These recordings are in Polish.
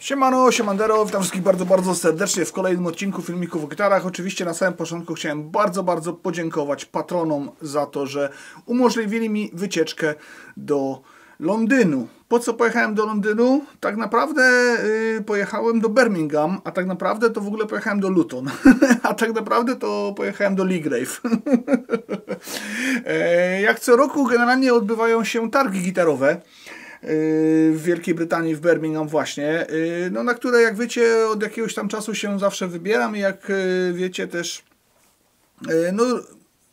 Siemano, siemandero, witam wszystkich bardzo serdecznie w kolejnym odcinku filmików o gitarach. Oczywiście na samym początku chciałem bardzo podziękować patronom za to, że umożliwili mi wycieczkę do Londynu. Po co pojechałem do Londynu? Tak naprawdę pojechałem do Birmingham, a tak naprawdę to w ogóle pojechałem do Luton. A tak naprawdę to pojechałem do Leagrave. Jak co roku generalnie odbywają się targi gitarowe w Wielkiej Brytanii, w Birmingham właśnie, no na które, jak wiecie, od jakiegoś tam czasu się zawsze wybieram i jak wiecie też, no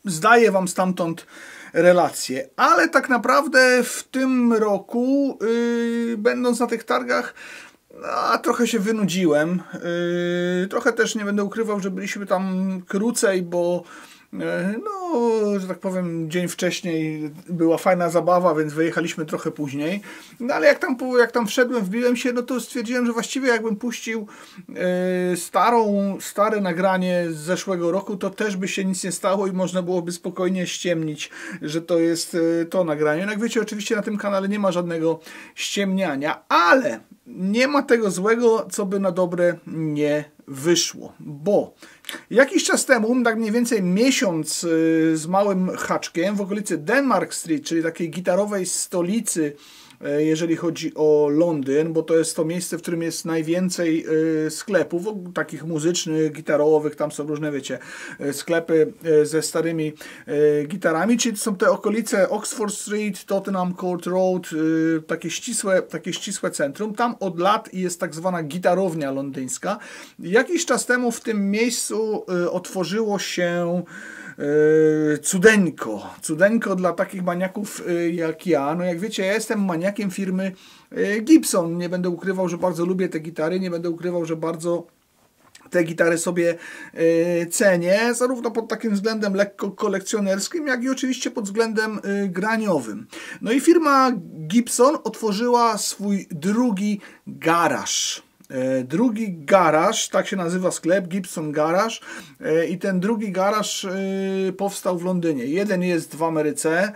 zdaję wam stamtąd relacje. Ale tak naprawdę w tym roku, będąc na tych targach, trochę się wynudziłem. Trochę też nie będę ukrywał, że byliśmy tam krócej, bo no, że tak powiem, dzień wcześniej była fajna zabawa, więc wyjechaliśmy trochę później. No ale jak tam wszedłem, wbiłem się, no to stwierdziłem, że właściwie jakbym puścił stare nagranie z zeszłego roku, to też by się nic nie stało i można byłoby spokojnie ściemnić, że to jest to nagranie. No jak wiecie, oczywiście na tym kanale nie ma żadnego ściemniania, ale nie ma tego złego, co by na dobre nie wyszło, bo jakiś czas temu, tak mniej więcej miesiąc z małym haczkiem, w okolicy Denmark Street, czyli takiej gitarowej stolicy, jeżeli chodzi o Londyn, bo to jest to miejsce, w którym jest najwięcej sklepów, takich muzycznych, gitarowych, tam są różne, wiecie, sklepy ze starymi gitarami, czyli to są te okolice Oxford Street, Tottenham Court Road, takie ścisłe centrum. Tam od lat jest tak zwana gitarownia londyńska. Jakiś czas temu w tym miejscu otworzyło się cudeńko dla takich maniaków jak ja. No jak wiecie, ja jestem maniakiem firmy Gibson. Nie będę ukrywał, że bardzo lubię te gitary, nie będę ukrywał, że bardzo te gitary sobie cenię, zarówno pod takim względem lekko kolekcjonerskim, jak i oczywiście pod względem graniowym. No i firma Gibson otworzyła swój drugi garaż. Drugi garaż, tak się nazywa sklep, Gibson Garage, i ten drugi garaż powstał w Londynie. Jeden jest w Ameryce,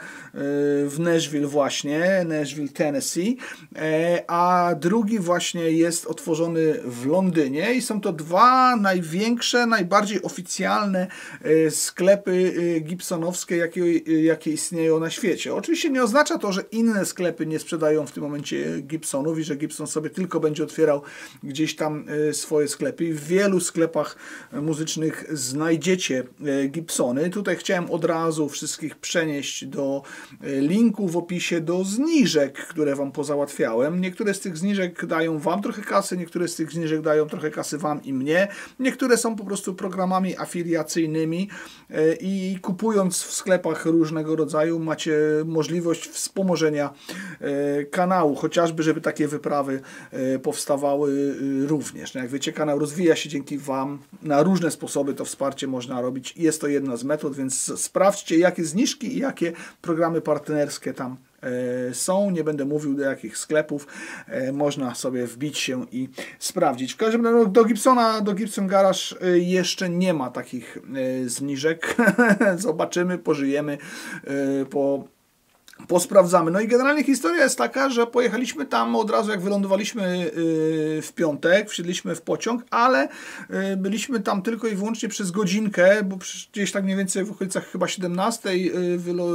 w Nashville właśnie, Nashville, Tennessee, a drugi właśnie jest otworzony w Londynie i są to dwa największe, najbardziej oficjalne sklepy gibsonowskie, jakie istnieją na świecie. Oczywiście nie oznacza to, że inne sklepy nie sprzedają w tym momencie Gibsonów i że Gibson sobie tylko będzie otwierał gdzieś tam swoje sklepy. W wielu sklepach muzycznych znajdziecie Gibsony. Tutaj chciałem od razu wszystkich przenieść do linku w opisie do zniżek, które wam pozałatwiałem. Niektóre z tych zniżek dają wam trochę kasy, niektóre z tych zniżek dają trochę kasy wam i mnie. Niektóre są po prostu programami afiliacyjnymi i kupując w sklepach różnego rodzaju macie możliwość wspomożenia kanału, chociażby żeby takie wyprawy powstawały również. No jak wiecie, kanał rozwija się dzięki wam. Na różne sposoby to wsparcie można robić i jest to jedna z metod, więc sprawdźcie, jakie zniżki i jakie programy partnerskie tam są. Nie będę mówił, do jakich sklepów. Można sobie wbić się i sprawdzić. W każdym razie do Gibson Garage jeszcze nie ma takich zniżek. Zobaczymy, pożyjemy, posprawdzamy. No i generalnie historia jest taka, że pojechaliśmy tam od razu, jak wylądowaliśmy w piątek, wsiedliśmy w pociąg, ale byliśmy tam tylko i wyłącznie przez godzinkę, bo gdzieś tak mniej więcej w okolicach chyba 17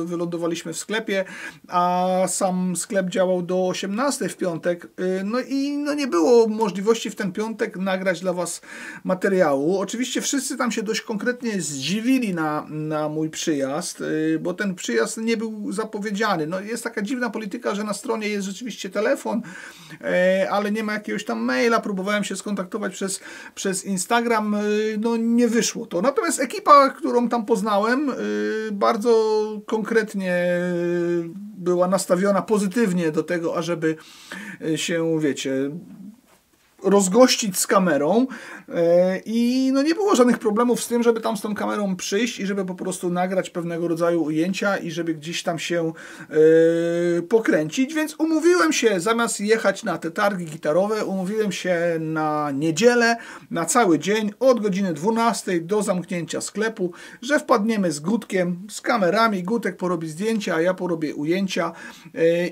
wylądowaliśmy w sklepie, a sam sklep działał do 18 w piątek. No i nie było możliwości w ten piątek nagrać dla was materiału. Oczywiście wszyscy tam się dość konkretnie zdziwili na mój przyjazd, bo ten przyjazd nie był zapowiedziany. No jest taka dziwna polityka, że na stronie jest rzeczywiście telefon, ale nie ma jakiegoś tam maila. Próbowałem się skontaktować przez Instagram, no nie wyszło to. Natomiast ekipa, którą tam poznałem, bardzo konkretnie była nastawiona pozytywnie do tego, ażeby się, wiecie, rozgościć z kamerą i no nie było żadnych problemów z tym, żeby tam z tą kamerą przyjść i żeby po prostu nagrać pewnego rodzaju ujęcia i żeby gdzieś tam się pokręcić, więc umówiłem się, zamiast jechać na te targi gitarowe, umówiłem się na niedzielę, na cały dzień, od godziny 12 do zamknięcia sklepu, że wpadniemy z Gutkiem, z kamerami, Gutek porobi zdjęcia, a ja porobię ujęcia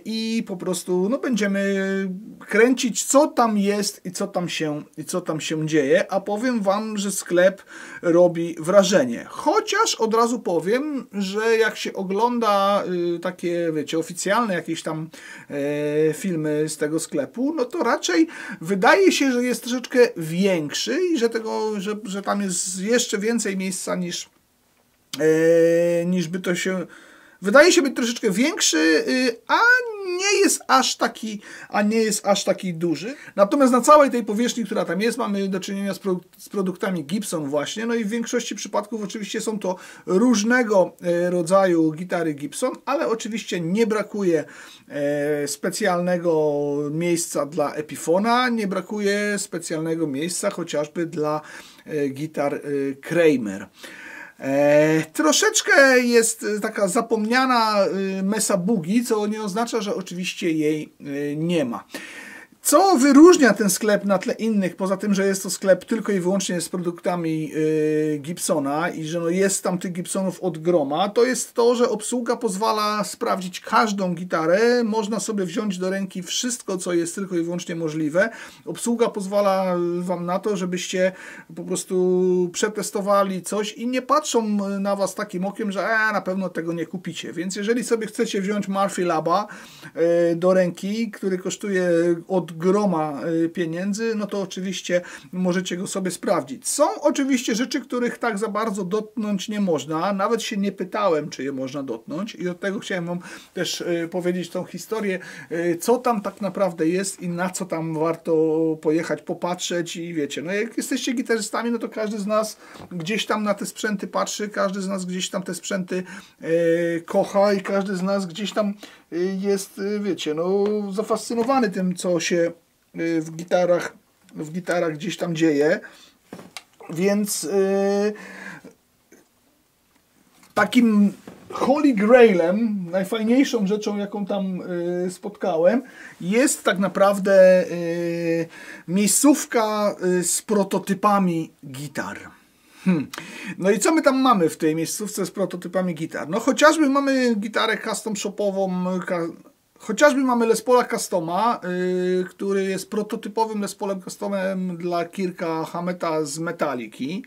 i po prostu no, będziemy kręcić, co tam jest i co co tam się dzieje, a powiem Wam, że sklep robi wrażenie. Chociaż od razu powiem, że jak się ogląda takie, wiecie, oficjalne jakieś tam filmy z tego sklepu, no to raczej wydaje się, że jest troszeczkę większy i że tam jest jeszcze więcej miejsca niż by to się... Wydaje się być troszeczkę większy, a nie jest aż taki duży. Natomiast na całej tej powierzchni, która tam jest, mamy do czynienia z produktami Gibson właśnie. No i w większości przypadków oczywiście są to różnego rodzaju gitary Gibson, ale oczywiście nie brakuje specjalnego miejsca dla Epifona, nie brakuje specjalnego miejsca chociażby dla gitar Kramer. Troszeczkę jest taka zapomniana Mesa Boogie, co nie oznacza, że oczywiście jej nie ma. Co wyróżnia ten sklep na tle innych, poza tym, że jest to sklep tylko i wyłącznie z produktami Gibsona i że no jest tam tych Gibsonów od groma, to jest to, że obsługa pozwala sprawdzić każdą gitarę, można sobie wziąć do ręki wszystko, co jest tylko i wyłącznie możliwe. Obsługa pozwala Wam na to, żebyście po prostu przetestowali coś i nie patrzą na Was takim okiem, że na pewno tego nie kupicie. Więc jeżeli sobie chcecie wziąć Murphy Laba do ręki, który kosztuje od groma pieniędzy, no to oczywiście możecie go sobie sprawdzić. Są oczywiście rzeczy, których tak za bardzo dotknąć nie można. Nawet się nie pytałem, czy je można dotknąć i od tego chciałem Wam też powiedzieć tą historię, co tam tak naprawdę jest i na co tam warto pojechać, popatrzeć i wiecie, no jak jesteście gitarzystami, no to każdy z nas gdzieś tam na te sprzęty patrzy, każdy z nas gdzieś tam te sprzęty kocha i każdy z nas gdzieś tam jest, wiecie, no zafascynowany tym, co się w gitarach gdzieś tam dzieje, więc takim Holy Grailem, najfajniejszą rzeczą, jaką tam spotkałem, jest tak naprawdę miejscówka z prototypami gitar. No i co my tam mamy w tej miejscówce z prototypami gitar? No chociażby mamy gitarę custom shopową, chociażby mamy Les Paula Customa, który jest prototypowym Les Paulem Customem dla Kirka Hammetta z Metaliki.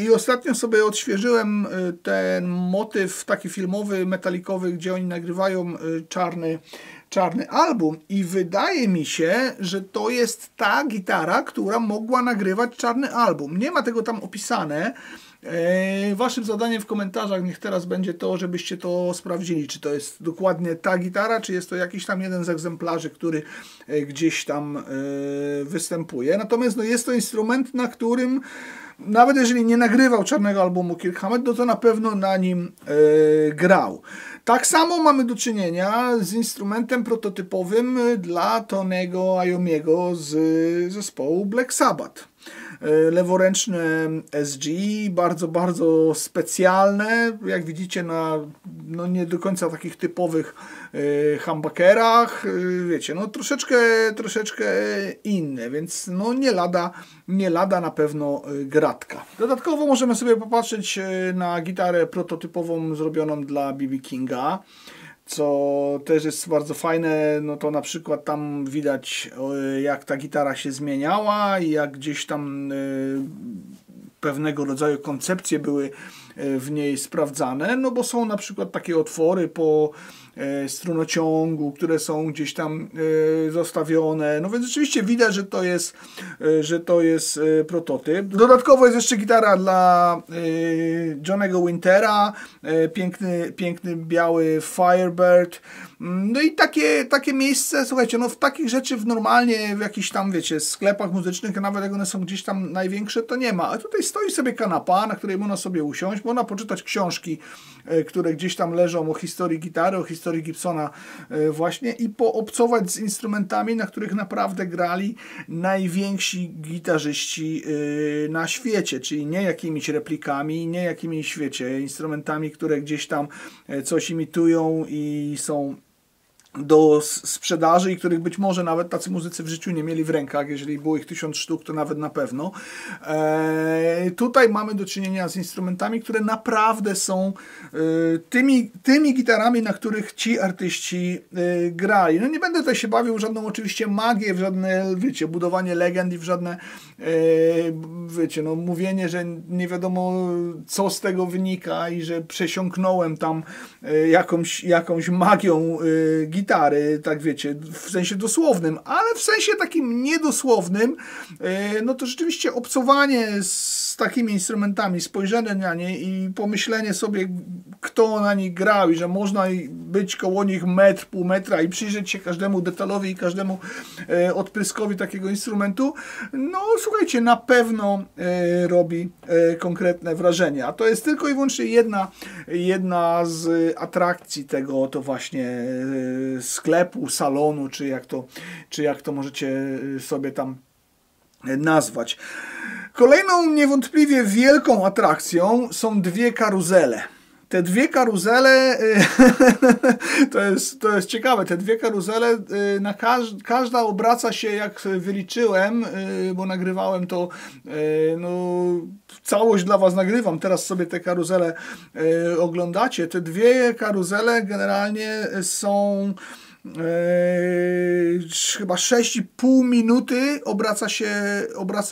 I ostatnio sobie odświeżyłem ten motyw taki filmowy, metalikowy, gdzie oni nagrywają czarny album i wydaje mi się, że to jest ta gitara, która mogła nagrywać czarny album. Nie ma tego tam opisane. Waszym zadaniem w komentarzach niech teraz będzie to, żebyście to sprawdzili, czy to jest dokładnie ta gitara, czy jest to jakiś tam jeden z egzemplarzy, który gdzieś tam występuje. Natomiast no, jest to instrument, na którym nawet jeżeli nie nagrywał czarnego albumu Kirk Hammett, no to na pewno na nim grał. Tak samo mamy do czynienia z instrumentem prototypowym dla Tony'ego Iommiego z zespołu Black Sabbath. Leworęczne SG, bardzo, bardzo specjalne, jak widzicie na no nie do końca takich typowych humbuckerach, wiecie, no troszeczkę inne, więc no nie lada na pewno gratka. Dodatkowo możemy sobie popatrzeć na gitarę prototypową zrobioną dla B.B. Kinga, co też jest bardzo fajne, no to na przykład tam widać, jak ta gitara się zmieniała i jak gdzieś tam pewnego rodzaju koncepcje były w niej sprawdzane, no bo są na przykład takie otwory po strunociągu, które są gdzieś tam zostawione, no więc rzeczywiście widać, że to jest prototyp. Dodatkowo jest jeszcze gitara dla Johnny'ego Wintera, piękny biały Firebird. No i takie miejsce, słuchajcie, no w takich rzeczy normalnie w jakichś tam, wiecie, sklepach muzycznych, nawet jak one są gdzieś tam największe, to nie ma. A tutaj stoi sobie kanapa, na której można sobie usiąść, można poczytać książki, które gdzieś tam leżą o historii gitary, o historii Gibsona właśnie i poobcować z instrumentami, na których naprawdę grali najwięksi gitarzyści na świecie, czyli nie jakimiś replikami, nie jakimiś, wiecie, instrumentami, które gdzieś tam coś imitują i są do sprzedaży i których być może nawet tacy muzycy w życiu nie mieli w rękach, jeżeli było ich 1000 sztuk, to nawet na pewno. Tutaj mamy do czynienia z instrumentami, które naprawdę są tymi gitarami, na których ci artyści grali. No nie będę tutaj się bawił w żadną oczywiście magię, w żadne, wiecie, budowanie legend i w żadne, wiecie, no mówienie, że nie wiadomo co z tego wynika i że przesiąknąłem tam jakąś magią gitary, tak wiecie, w sensie dosłownym, ale w sensie takim niedosłownym, no to rzeczywiście obcowanie z takimi instrumentami, spojrzenie na nie i pomyślenie sobie, kto na nich grał i że można być koło nich metr, pół metra i przyjrzeć się każdemu detalowi i każdemu odpryskowi takiego instrumentu, no słuchajcie, na pewno robi konkretne wrażenie. A to jest tylko i wyłącznie jedna z atrakcji tego to właśnie sklepu, salonu, czy jak to możecie sobie tam nazwać. Kolejną niewątpliwie wielką atrakcją są dwie karuzele. Te dwie karuzele, to jest ciekawe, te dwie karuzele, każda obraca się, jak wyliczyłem, bo nagrywałem to, no, całość dla Was nagrywam, teraz sobie te karuzele oglądacie. Te dwie karuzele generalnie są chyba 6,5 minuty obraca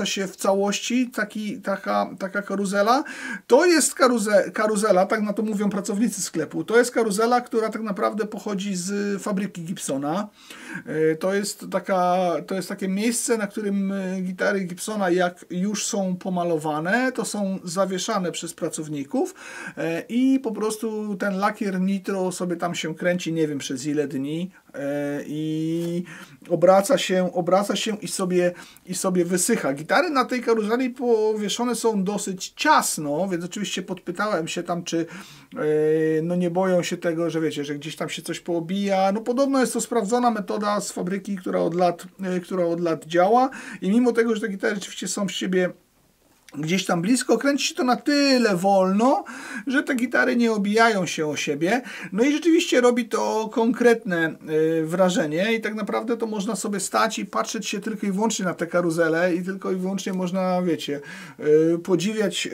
się w całości taka karuzela. To jest karuzela, tak na to mówią pracownicy sklepu, to jest karuzela, która tak naprawdę pochodzi z fabryki Gibsona. To jest takie miejsce, na którym gitary Gibsona, jak już są pomalowane, to są zawieszane przez pracowników i po prostu ten lakier nitro sobie tam się kręci, nie wiem przez ile dni, i obraca się i sobie wysycha. Gitary na tej karuzeli powieszone są dosyć ciasno, więc oczywiście podpytałem się tam, czy no nie boją się tego, że wiecie, że gdzieś tam się coś poobija. No podobno jest to sprawdzona metoda z fabryki, która od lat działa i mimo tego, że te gitary rzeczywiście są w siebie gdzieś tam blisko, kręci się to na tyle wolno, że te gitary nie obijają się o siebie. No i rzeczywiście robi to konkretne wrażenie i tak naprawdę to można sobie stać i patrzeć się tylko i wyłącznie na te karuzele i tylko i wyłącznie można, wiecie, podziwiać,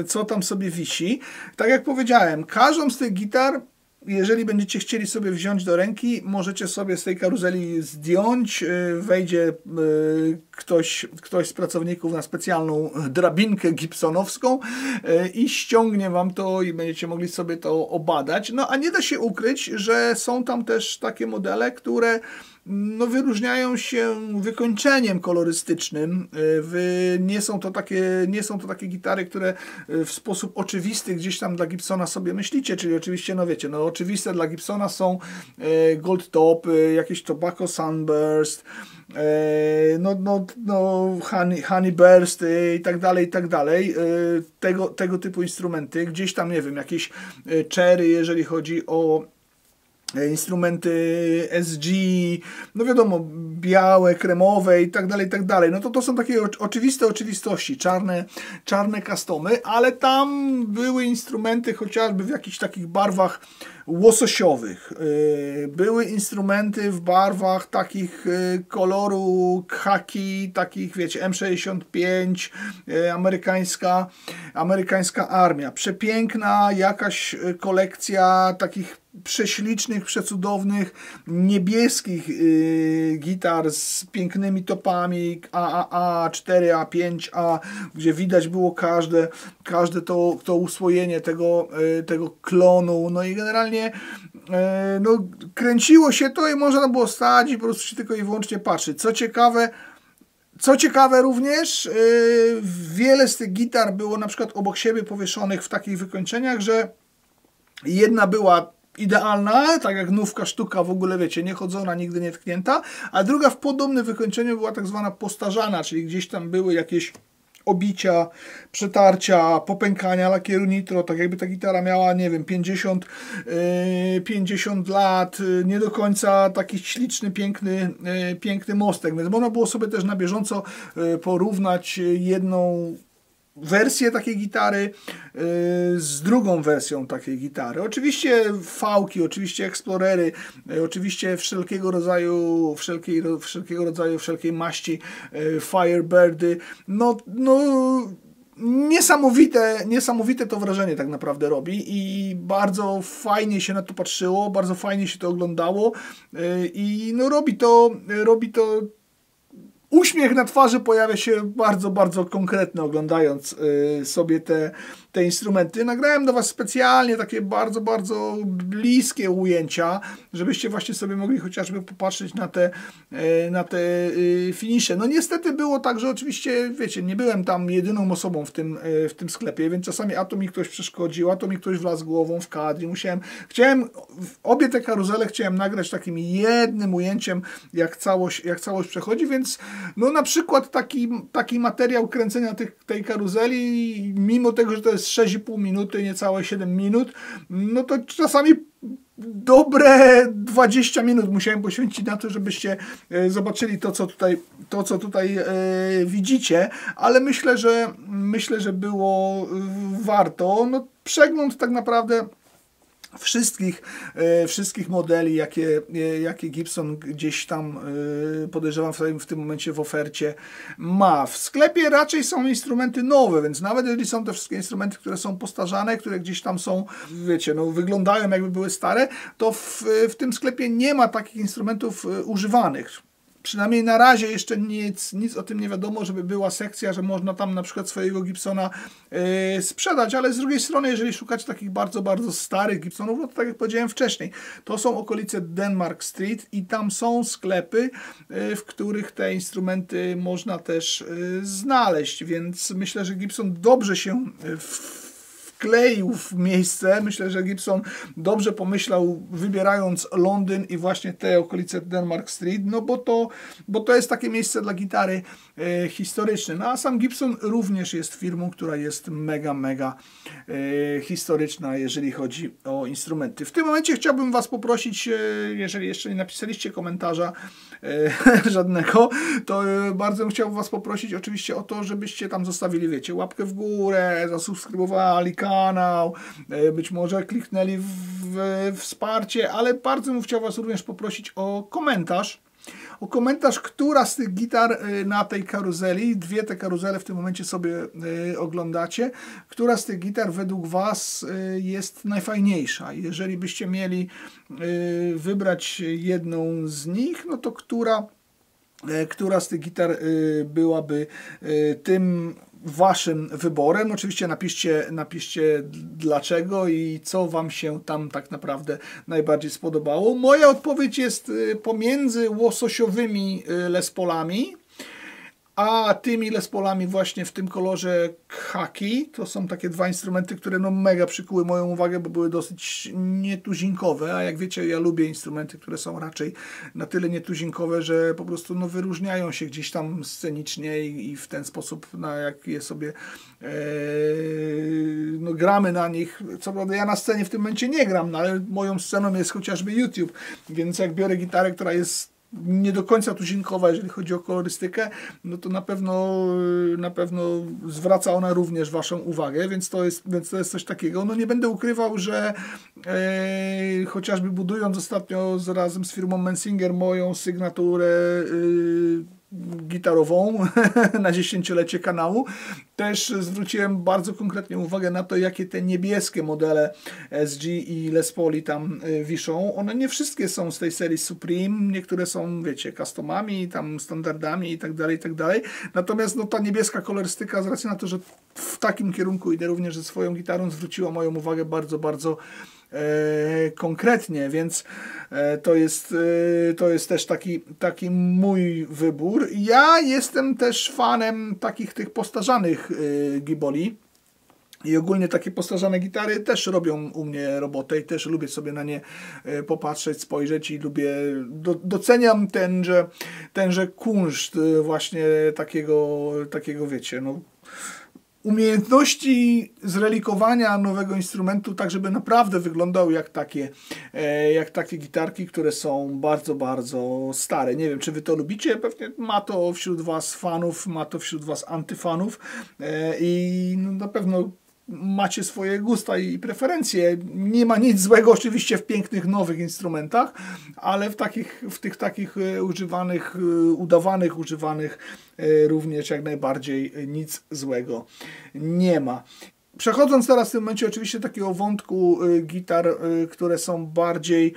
co tam sobie wisi. Tak jak powiedziałem, każdą z tych gitar, jeżeli będziecie chcieli sobie wziąć do ręki, możecie sobie z tej karuzeli zdjąć, wejdzie ktoś z pracowników na specjalną drabinkę gibsonowską i ściągnie Wam to i będziecie mogli sobie to obadać. No a nie da się ukryć, że są tam też takie modele, które no, wyróżniają się wykończeniem kolorystycznym. Nie są to takie gitary, które w sposób oczywisty gdzieś tam dla Gibsona sobie myślicie, czyli oczywiście, no wiecie, no oczywiste dla Gibsona są Gold Top, jakieś Tobacco Sunburst, Honey Burst i tak dalej, tego typu instrumenty, gdzieś tam, nie wiem, jakieś Cherry, jeżeli chodzi o instrumenty SG, no wiadomo, białe, kremowe i tak dalej, no to są takie oczywiste oczywistości, czarne customy, ale tam były instrumenty chociażby w jakichś takich barwach łososiowych, były instrumenty w barwach takich koloru khaki, takich wiecie, M65, amerykańska armia, przepiękna jakaś kolekcja takich prześlicznych, przecudownych, niebieskich gitar z pięknymi topami AAA, 4A, 5A, gdzie widać było każde to uswojenie tego klonu, no i generalnie no, kręciło się to i można było stać i po prostu się tylko i wyłącznie patrzeć. Co ciekawe również, wiele z tych gitar było na przykład obok siebie powieszonych w takich wykończeniach, że jedna była idealna, tak jak nówka sztuka, w ogóle wiecie, niechodzona, nigdy nie tknięta, a druga w podobnym wykończeniu była tak zwana postarzana, czyli gdzieś tam były jakieś obicia, przetarcia, popękania lakieru nitro, tak jakby ta gitara miała, nie wiem, 50 lat, nie do końca taki śliczny, piękny mostek, więc można było sobie też na bieżąco porównać jedną wersję takiej gitary z drugą wersją takiej gitary. Oczywiście fałki, oczywiście eksplorery, oczywiście wszelkiej maści Firebirdy. No niesamowite to wrażenie tak naprawdę robi i bardzo fajnie się na to patrzyło, bardzo fajnie się to oglądało i no robi to uśmiech na twarzy pojawia się bardzo, bardzo konkretny, oglądając sobie te instrumenty. Nagrałem do Was specjalnie takie bardzo, bardzo bliskie ujęcia, żebyście właśnie sobie mogli chociażby popatrzeć na te finisze. No niestety było tak, że oczywiście, wiecie, nie byłem tam jedyną osobą w tym sklepie, więc czasami a to mi ktoś przeszkodził, a to mi ktoś wlazł głową w kadr. Chciałem obie te karuzele chciałem nagrać takim jednym ujęciem, jak całość przechodzi, więc no na przykład taki materiał kręcenia tej karuzeli, mimo tego, że to jest 6,5 minuty, niecałe 7 minut, no to czasami dobre 20 minut musiałem poświęcić na to, żebyście zobaczyli to, co tutaj widzicie, ale myślę, że było warto. No, przegląd tak naprawdę wszystkich modeli, jakie Gibson gdzieś tam podejrzewam w tym momencie w ofercie ma. W sklepie raczej są instrumenty nowe, więc nawet jeżeli są te wszystkie instrumenty, które są postarzane, które gdzieś tam są, wiecie, no wyglądają jakby były stare, to w tym sklepie nie ma takich instrumentów używanych. Przynajmniej na razie jeszcze nic o tym nie wiadomo, żeby była sekcja, że można tam na przykład swojego Gibsona sprzedać, ale z drugiej strony, jeżeli szukacie takich bardzo, bardzo starych Gibsonów, no to tak jak powiedziałem wcześniej, to są okolice Denmark Street i tam są sklepy, w których te instrumenty można też znaleźć, więc myślę, że Gibson dobrze się wkleił w miejsce. Myślę, że Gibson dobrze pomyślał, wybierając Londyn i właśnie te okolice Denmark Street, no bo to jest takie miejsce dla gitary historyczne. No a sam Gibson również jest firmą, która jest mega historyczna, jeżeli chodzi o instrumenty. W tym momencie chciałbym Was poprosić, jeżeli jeszcze nie napisaliście komentarza żadnego, to bardzo bym chciał Was poprosić oczywiście o to, żebyście tam zostawili, wiecie, łapkę w górę, zasubskrybowali kanał, być może kliknęli w wsparcie, ale bardzo bym chciał Was również poprosić o komentarz, która z tych gitar na tej karuzeli, dwie te karuzele w tym momencie sobie oglądacie, która z tych gitar według Was jest najfajniejsza. Jeżeli byście mieli wybrać jedną z nich, no to która z tych gitar byłaby tym Waszym wyborem. Oczywiście napiszcie dlaczego i co Wam się tam tak naprawdę najbardziej spodobało. Moja odpowiedź jest pomiędzy łososiowymi Les Paulami a tymi Les Paulami właśnie w tym kolorze khaki. To są takie dwa instrumenty, które no mega przykuły moją uwagę, bo były dosyć nietuzinkowe, a jak wiecie, ja lubię instrumenty, które są raczej na tyle nietuzinkowe, że po prostu no, wyróżniają się gdzieś tam scenicznie i w ten sposób, jak je sobie no, gramy na nich. Co prawda ja na scenie w tym momencie nie gram, no, ale moją sceną jest chociażby YouTube, więc jak biorę gitarę, która jest nie do końca tuzinkowa, jeżeli chodzi o kolorystykę, no to na pewno zwraca ona również Waszą uwagę, więc to jest coś takiego. No nie będę ukrywał, że chociażby budując ostatnio razem z firmą Mensinger moją sygnaturę gitarową na 10-lecie kanału, też zwróciłem bardzo konkretnie uwagę na to, jakie te niebieskie modele SG i Les Pauli tam wiszą. One nie wszystkie są z tej serii Supreme, niektóre są, wiecie, customami, tam standardami i tak dalej. Natomiast no, ta niebieska kolorystyka, z racji na to, że w takim kierunku idę również ze swoją gitarą, zwróciła moją uwagę bardzo konkretnie, więc to jest też taki mój wybór. Ja jestem też fanem takich tych postarzanych giboli i ogólnie takie postarzane gitary też robią u mnie robotę i też lubię sobie na nie popatrzeć, spojrzeć i doceniam tenże kunszt właśnie takiego wiecie, no umiejętności zrelikowania nowego instrumentu, tak żeby naprawdę wyglądał jak takie gitarki, które są bardzo, bardzo stare. Nie wiem, czy wy to lubicie, pewnie ma to wśród was fanów, ma to wśród was antyfanów i no, na pewno macie swoje gusta i preferencje. Nie ma nic złego oczywiście w pięknych, nowych instrumentach, ale w tych takich używanych, udawanych, używanych również jak najbardziej nic złego nie ma. Przechodząc teraz w tym momencie oczywiście do takiego wątku gitar, które są bardziej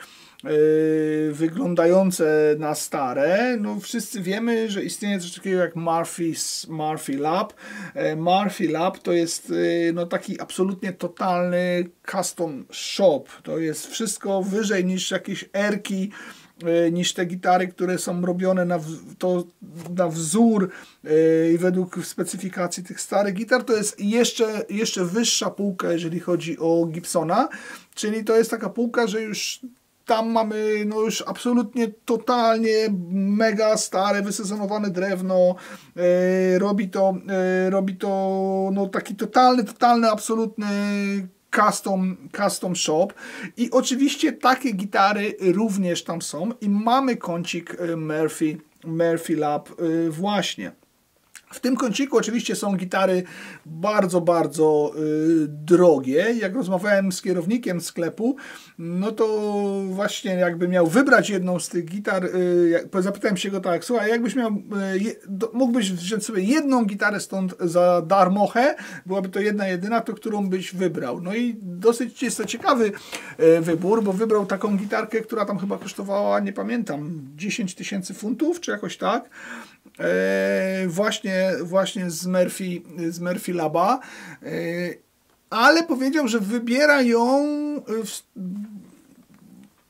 wyglądające na stare. No, wszyscy wiemy, że istnieje coś takiego jak Murphy Lab. Murphy Lab to jest no, taki absolutnie totalny custom shop. To jest wszystko wyżej niż jakieś erki, niż te gitary, które są robione na wzór i według specyfikacji tych starych gitar. To jest jeszcze wyższa półka, jeżeli chodzi o Gibsona, czyli to jest taka półka, że już tam mamy no już absolutnie totalnie mega stare, wysezonowane drewno. Robi to no taki totalny, absolutny custom shop i oczywiście takie gitary również tam są i mamy kącik Murphy Lab właśnie. W tym kąciku oczywiście są gitary bardzo, bardzo drogie. Jak rozmawiałem z kierownikiem sklepu, no to właśnie jakby miał wybrać jedną z tych gitar, zapytałem się go tak, słuchaj, jakbyś mógłbyś wziąć sobie jedną gitarę stąd za darmochę, byłaby to jedna jedyna, to którą byś wybrał. No i dosyć jest to ciekawy wybór, bo wybrał taką gitarkę, która tam chyba kosztowała, nie pamiętam, 10 000 funtów, czy jakoś tak. Właśnie z Murphy Laba, ale powiedział, że wybiera ją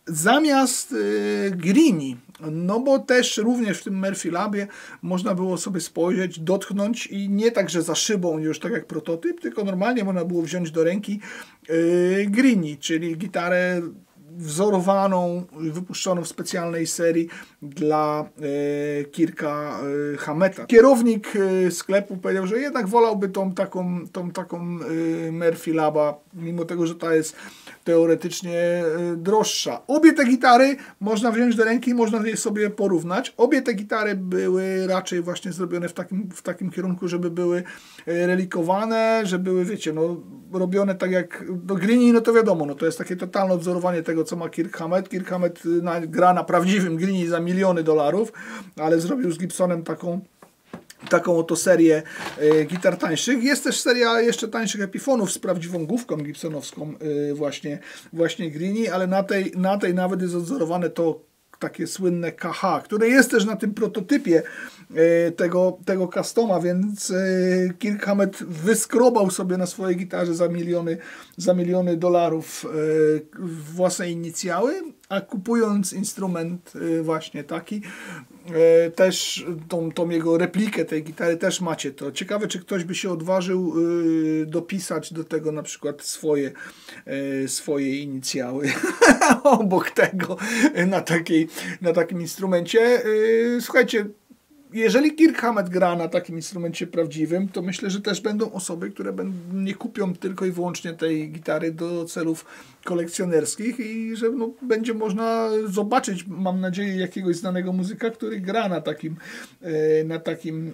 zamiast Greenie. No bo też również w tym Murphy Labie można było sobie spojrzeć, dotknąć i nie tak, że za szybą już tak jak prototyp, tylko normalnie można było wziąć do ręki Greenie, czyli gitarę wzorowaną, wypuszczoną w specjalnej serii dla Kirka Hammeta. Kierownik sklepu powiedział, że jednak wolałby tą taką Murphy Laba, mimo tego, że ta jest teoretycznie droższa. Obie te gitary można wziąć do ręki, można je sobie porównać. Obie te gitary były raczej właśnie zrobione w takim kierunku, żeby były relikowane, że były, wiecie, no robione tak jak do Greenie, no to wiadomo, no to jest takie totalne odwzorowanie tego, co ma Kirk Hammett. Kirk Hammett gra na prawdziwym Greenie za miliony dolarów, ale zrobił z Gibsonem taką oto serię gitar tańszych. Jest też seria jeszcze tańszych Epifonów z prawdziwą główką gibsonowską właśnie Greenie, ale na tej nawet jest odzorowane to takie słynne KH, które jest też na tym prototypie tego customa, więc Kirk Hammett wyskrobał sobie na swojej gitarze za miliony dolarów własne inicjały, a kupując instrument właśnie taki, też tą jego replikę tej gitary też macie to. Ciekawe, czy ktoś by się odważył dopisać do tego na przykład swoje inicjały obok tego na takim instrumencie. Słuchajcie, jeżeli Kirk Hammett gra na takim instrumencie prawdziwym, to myślę, że też będą osoby, które nie kupią tylko i wyłącznie tej gitary do celów kolekcjonerskich i że no, będzie można zobaczyć, mam nadzieję, jakiegoś znanego muzyka, który gra na takim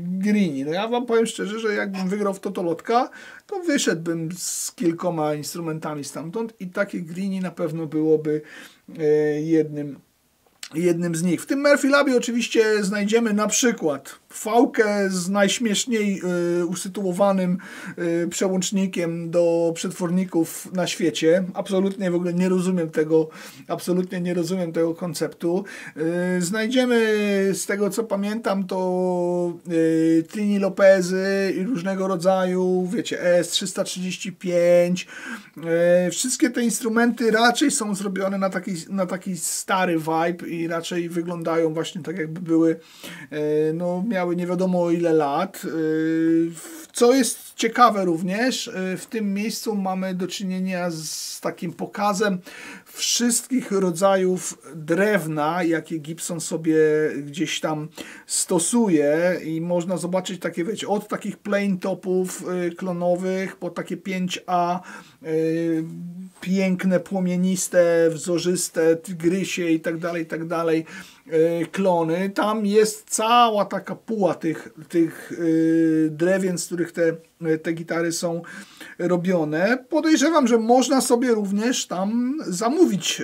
Greenie. No ja wam powiem szczerze, że jakbym wygrał w Totolotka, to wyszedłbym z kilkoma instrumentami stamtąd i takie Greenie na pewno byłoby jednym z nich. W tym Murphy Labie oczywiście znajdziemy na przykład fałkę z najśmieszniej usytuowanym przełącznikiem do przetworników na świecie. Absolutnie w ogóle nie rozumiem tego konceptu. Znajdziemy, z tego co pamiętam, to Trini Lopezy i różnego rodzaju, wiecie, ES-335. Wszystkie te instrumenty raczej są zrobione na taki stary vibe i raczej wyglądają właśnie tak, jakby były, no miały nie wiadomo ile lat. Co jest ciekawe również, w tym miejscu mamy do czynienia z takim pokazem wszystkich rodzajów drewna, jakie Gibson sobie gdzieś tam stosuje i można zobaczyć takie, wiecie, od takich plain topów klonowych po takie 5A, piękne, płomieniste, wzorzyste, tygrysie i tak dalej, klony. Tam jest cała taka puła tych drewien, z których te gitary są robione. Podejrzewam, że można sobie również tam zamówić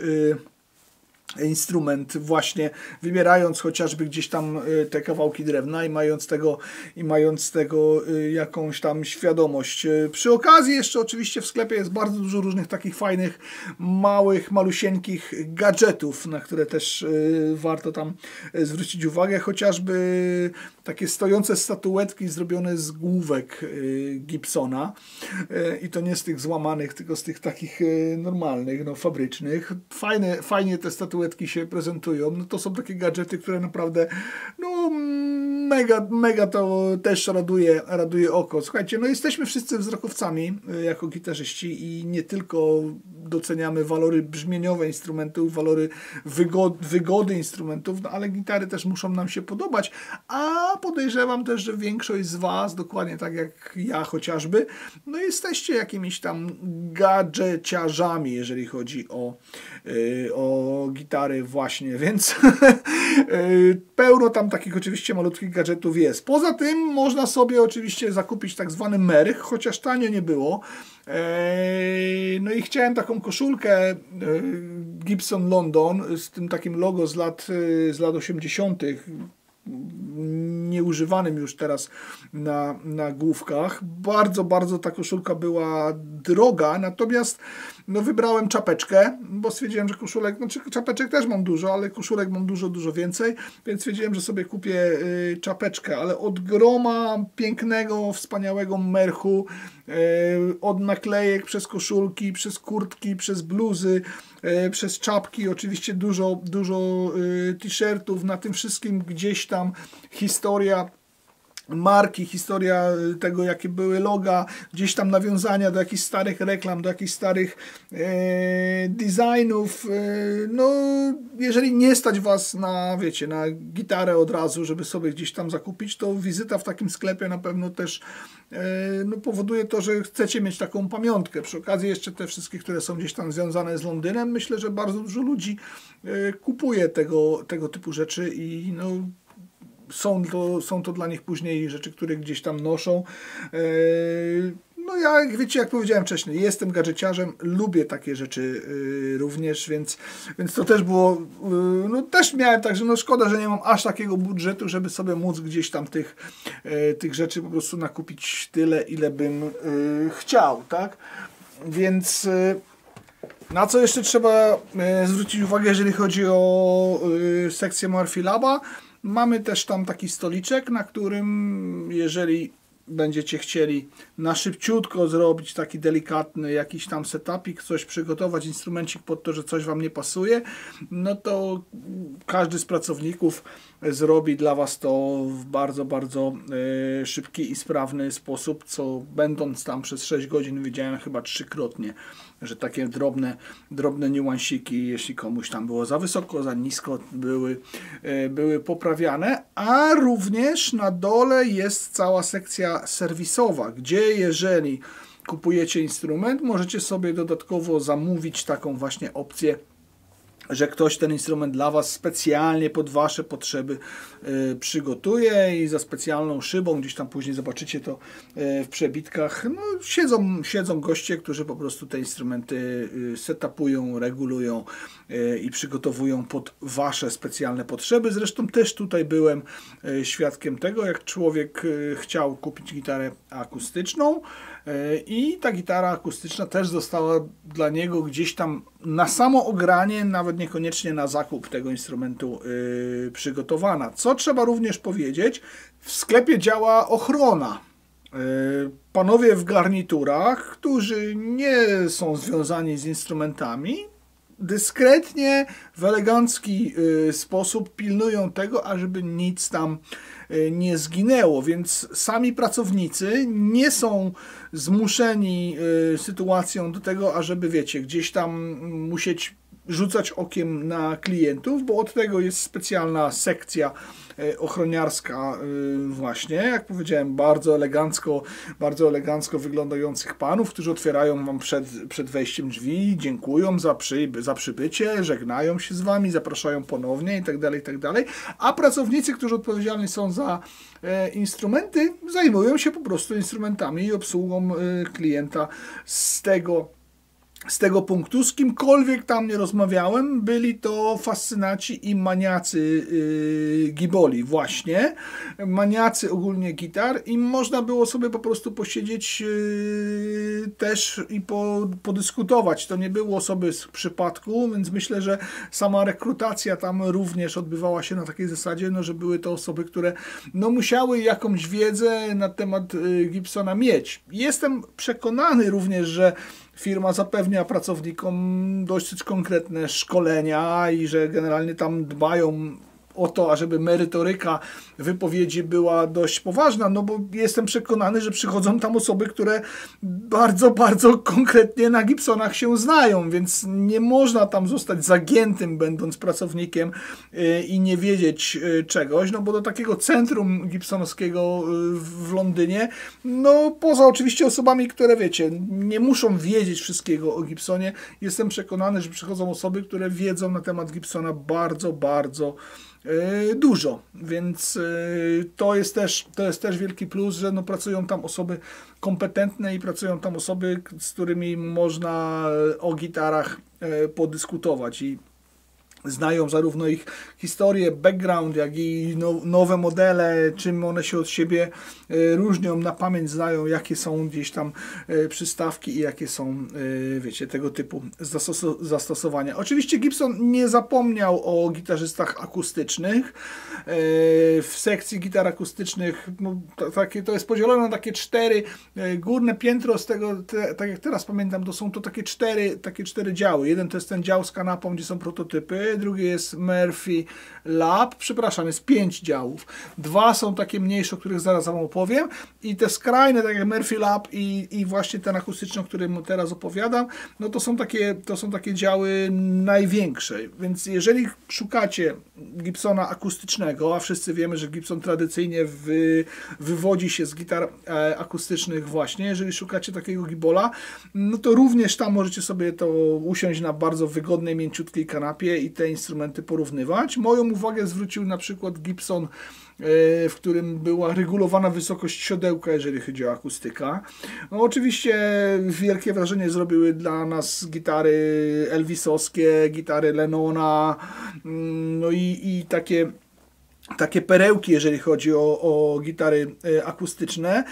instrument, właśnie wybierając chociażby gdzieś tam te kawałki drewna i mając tego jakąś tam świadomość. Przy okazji jeszcze oczywiście w sklepie jest bardzo dużo różnych takich fajnych, małych, malusieńkich gadżetów, na które też warto tam zwrócić uwagę, chociażby takie stojące statuetki zrobione z główek Gibsona i to nie z tych złamanych, tylko z tych takich normalnych, no fabrycznych. Fajnie te statuetki się prezentują. No to są takie gadżety, które naprawdę no mega to też raduje oko. Słuchajcie, no jesteśmy wszyscy wzrokowcami jako gitarzyści i nie tylko doceniamy walory brzmieniowe instrumentów, walory wygody instrumentów, no ale gitary też muszą nam się podobać, a podejrzewam też, że większość z Was, dokładnie tak jak ja chociażby, no jesteście jakimiś tam gadżeciarzami, jeżeli chodzi o gitary właśnie, więc pełno tam takich oczywiście malutkich gadżetów jest. Poza tym można sobie oczywiście zakupić tak zwany merch, chociaż tanio nie było. No i chciałem taką koszulkę Gibson London z tym takim logo z lat 80., nieużywanym już teraz na główkach. Bardzo ta koszulka była droga, natomiast no wybrałem czapeczkę, bo stwierdziłem, że koszulek, znaczy czapeczek też mam dużo, ale koszulek mam dużo więcej, więc stwierdziłem, że sobie kupię czapeczkę, ale od groma pięknego, wspaniałego merchu, od naklejek przez koszulki, przez kurtki, przez bluzy, przez czapki, oczywiście dużo t-shirtów, na tym wszystkim gdzieś tam historia marki, historia tego, jakie były loga, gdzieś tam nawiązania do jakichś starych reklam, do jakichś starych designów. No, jeżeli nie stać Was na, wiecie, na gitarę od razu, żeby sobie gdzieś tam zakupić, to wizyta w takim sklepie na pewno też no, powoduje to, że chcecie mieć taką pamiątkę. Przy okazji jeszcze te wszystkie, które są gdzieś tam związane z Londynem, myślę, że bardzo dużo ludzi kupuje tego typu rzeczy i no, są to dla nich później rzeczy, które gdzieś tam noszą. No ja, wiecie, jak powiedziałem wcześniej, jestem gadżeciarzem, lubię takie rzeczy również, więc to też było, no też miałem tak, że no szkoda, że nie mam aż takiego budżetu, żeby sobie móc gdzieś tam tych rzeczy po prostu nakupić tyle, ile bym chciał, tak? Więc na co jeszcze trzeba zwrócić uwagę, jeżeli chodzi o sekcję Murphy Laba? Mamy też tam taki stoliczek, na którym, jeżeli będziecie chcieli na szybciutko zrobić taki delikatny jakiś tam setupik, coś przygotować, instrumencik pod to, że coś Wam nie pasuje, no to każdy z pracowników zrobi dla Was to w bardzo szybki i sprawny sposób, co będąc tam przez 6 godzin widziałem chyba 3-krotnie, że takie drobne niuansiki, jeśli komuś tam było za wysoko, za nisko, były poprawiane, a również na dole jest cała sekcja serwisowa, gdzie jeżeli kupujecie instrument, możecie sobie dodatkowo zamówić taką właśnie opcję, że ktoś ten instrument dla Was specjalnie pod Wasze potrzeby przygotuje i za specjalną szybą, gdzieś tam później zobaczycie to w przebitkach, no, siedzą goście, którzy po prostu te instrumenty setupują, regulują i przygotowują pod Wasze specjalne potrzeby. Zresztą też tutaj byłem świadkiem tego, jak człowiek chciał kupić gitarę akustyczną i ta gitara akustyczna też została dla niego gdzieś tam na samo ogranie, nawet niekoniecznie na zakup tego instrumentu przygotowana. Co trzeba również powiedzieć, w sklepie działa ochrona. Panowie w garniturach, którzy nie są związani z instrumentami, dyskretnie, w elegancki sposób pilnują tego, ażeby nic tam nie zginęło, więc sami pracownicy nie są zmuszeni sytuacją do tego, ażeby, wiecie, gdzieś tam musieć rzucać okiem na klientów, bo od tego jest specjalna sekcja ochroniarska właśnie, jak powiedziałem, bardzo elegancko wyglądających panów, którzy otwierają wam przed wejściem drzwi, dziękują za przybycie, żegnają się z wami, zapraszają ponownie itd., itd. A pracownicy, którzy odpowiedzialni są za instrumenty, zajmują się po prostu instrumentami i obsługą klienta z tego punktu. Z kimkolwiek tam nie rozmawiałem, byli to fascynaci i maniacy giboli właśnie, maniacy ogólnie gitar, i można było sobie po prostu posiedzieć też i podyskutować. To nie było osoby z przypadku, więc myślę, że sama rekrutacja tam również odbywała się na takiej zasadzie, no, że były to osoby, które no, musiały jakąś wiedzę na temat Gibsona mieć. Jestem przekonany również, że firma zapewnia pracownikom dosyć konkretne szkolenia i że generalnie tam dbają o to, ażeby merytoryka wypowiedzi była dość poważna, no bo jestem przekonany, że przychodzą tam osoby, które bardzo, bardzo konkretnie na Gibsonach się znają, więc nie można tam zostać zagiętym, będąc pracownikiem i nie wiedzieć czegoś, no bo do takiego centrum gibsonowskiego w Londynie, no poza oczywiście osobami, które wiecie, nie muszą wiedzieć wszystkiego o Gibsonie, jestem przekonany, że przychodzą osoby, które wiedzą na temat Gibsona bardzo, bardzo dużo, więc to jest też wielki plus, że no pracują tam osoby kompetentne i pracują tam osoby, z którymi można o gitarach podyskutować i znają zarówno ich historię, background, jak i nowe modele, czym one się od siebie różnią, na pamięć znają, jakie są gdzieś tam przystawki i jakie są, wiecie, tego typu zastosowania. Oczywiście Gibson nie zapomniał o gitarzystach akustycznych. W sekcji gitar akustycznych no, to jest podzielone na takie 4 górne piętro, z tego, tak jak teraz pamiętam, to są to takie cztery działy. Jeden to jest ten dział z kanapą, gdzie są prototypy, drugi jest Murphy Lab, przepraszam, jest 5 działów. 2 są takie mniejsze, o których zaraz wam opowiem, i te skrajne, tak jak Murphy Lab i właśnie ten akustyczny, o którym teraz opowiadam, no to są takie działy największe, więc jeżeli szukacie Gibsona akustycznego, a wszyscy wiemy, że Gibson tradycyjnie wywodzi się z gitar akustycznych właśnie, jeżeli szukacie takiego gibola, no to również tam możecie sobie to usiąść na bardzo wygodnej, mięciutkiej kanapie i te instrumenty porównywać. Moją uwagę zwrócił na przykład Gibson, w którym była regulowana wysokość siodełka, jeżeli chodzi o akustykę. No, oczywiście wielkie wrażenie zrobiły dla nas gitary Elvisowskie, gitary Lennona, no i takie perełki, jeżeli chodzi o gitary akustyczne.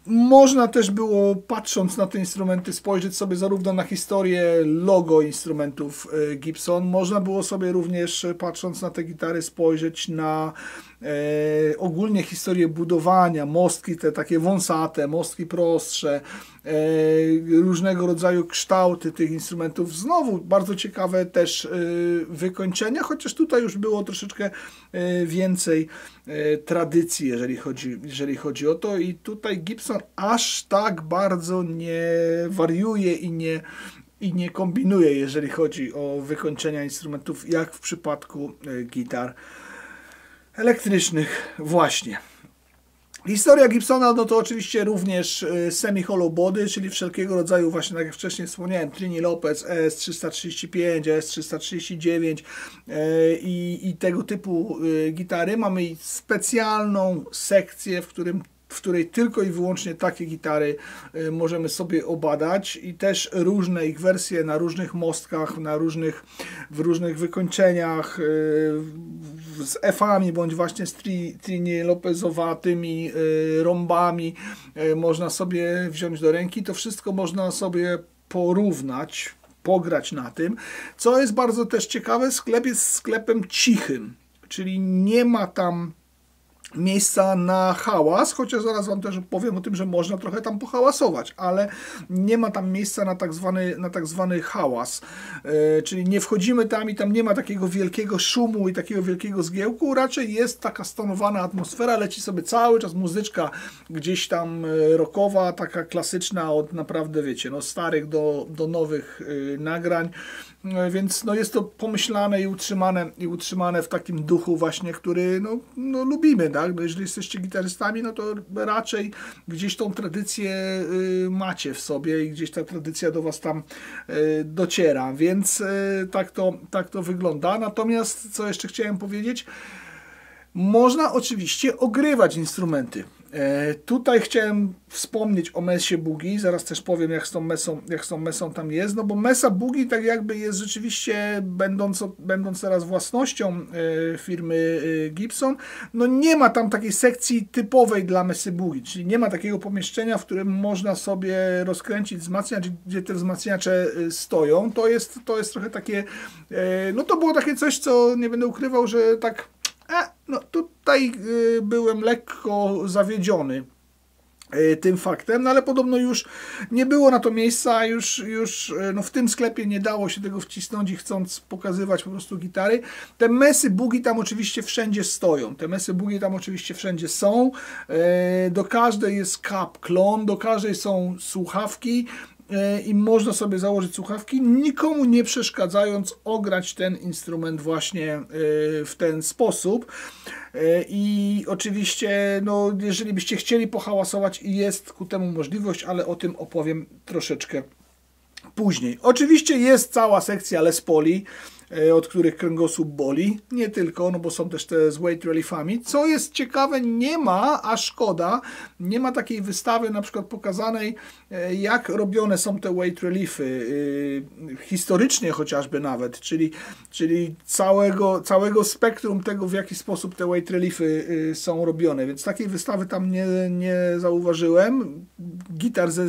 Można też było, patrząc na te instrumenty, spojrzeć sobie zarówno na historię logo instrumentów Gibson, można było sobie również, patrząc na te gitary, spojrzeć na ogólnie historię budowania, mostki te takie wąsate, mostki prostsze, różnego rodzaju kształty tych instrumentów. Znowu bardzo ciekawe też wykończenia, chociaż tutaj już było troszeczkę więcej tradycji, jeżeli chodzi o to, i tutaj Gibson aż tak bardzo nie wariuje i nie kombinuje, jeżeli chodzi o wykończenia instrumentów, jak w przypadku gitar elektrycznych właśnie. Historia Gibsona, no to oczywiście również semi-hollow body, czyli wszelkiego rodzaju, właśnie tak jak wcześniej wspomniałem, Trini Lopez, ES335, ES339 i tego typu gitary. Mamy specjalną sekcję, w której tylko i wyłącznie takie gitary możemy sobie obadać, i też różne ich wersje na różnych mostkach, w różnych wykończeniach, z F-ami, bądź właśnie z Trini Lopezowatymi rąbami można sobie wziąć do ręki. To wszystko można sobie porównać, pograć na tym. Co jest bardzo też ciekawe, sklep jest sklepem cichym, czyli nie ma tam miejsca na hałas, chociaż zaraz wam też powiem o tym, że można trochę tam pohałasować, ale nie ma tam miejsca na tak zwany hałas, czyli nie wchodzimy tam i tam nie ma takiego wielkiego szumu i takiego wielkiego zgiełku, raczej jest taka stonowana atmosfera, leci sobie cały czas muzyczka gdzieś tam rockowa, taka klasyczna od naprawdę, wiecie, no starych do nowych nagrań. więc no jest to pomyślane i utrzymane w takim duchu właśnie, który no lubimy, tak? Bo jeżeli jesteście gitarzystami, no to raczej gdzieś tą tradycję macie w sobie i gdzieś ta tradycja do was tam dociera, więc tak to wygląda. Natomiast co jeszcze chciałem powiedzieć, można oczywiście ogrywać instrumenty. Tutaj chciałem wspomnieć o Messie Boogie, zaraz też powiem jak z tą Messą tam jest, no bo Messa Boogie tak jakby jest rzeczywiście, będąc teraz własnością firmy Gibson, no nie ma tam takiej sekcji typowej dla Messy Boogie, czyli nie ma takiego pomieszczenia, w którym można sobie rozkręcić wzmacniacz, gdzie te wzmacniacze stoją. To jest trochę takie, no to było takie coś, co nie będę ukrywał, że tak no tutaj byłem lekko zawiedziony tym faktem, no ale podobno już nie było na to miejsca, już no w tym sklepie nie dało się tego wcisnąć i chcąc pokazywać po prostu gitary. Te Messy Boogie tam oczywiście wszędzie stoją, te Messy Boogie tam oczywiście wszędzie są, do każdej jest cap klon, do każdej są słuchawki, i można sobie założyć słuchawki, nikomu nie przeszkadzając ograć ten instrument właśnie w ten sposób. I oczywiście, no, jeżeli byście chcieli pohałasować, jest ku temu możliwość, ale o tym opowiem troszeczkę później. Oczywiście jest cała sekcja Les Pauli, od których kręgosłup boli, nie tylko, no bo są też te z weight reliefami. Co jest ciekawe, nie ma, a szkoda, nie ma takiej wystawy na przykład pokazanej, jak robione są te weight reliefy, historycznie chociażby nawet, czyli całego spektrum tego, w jaki sposób te weight reliefy są robione, więc takiej wystawy tam nie zauważyłem, gitar ze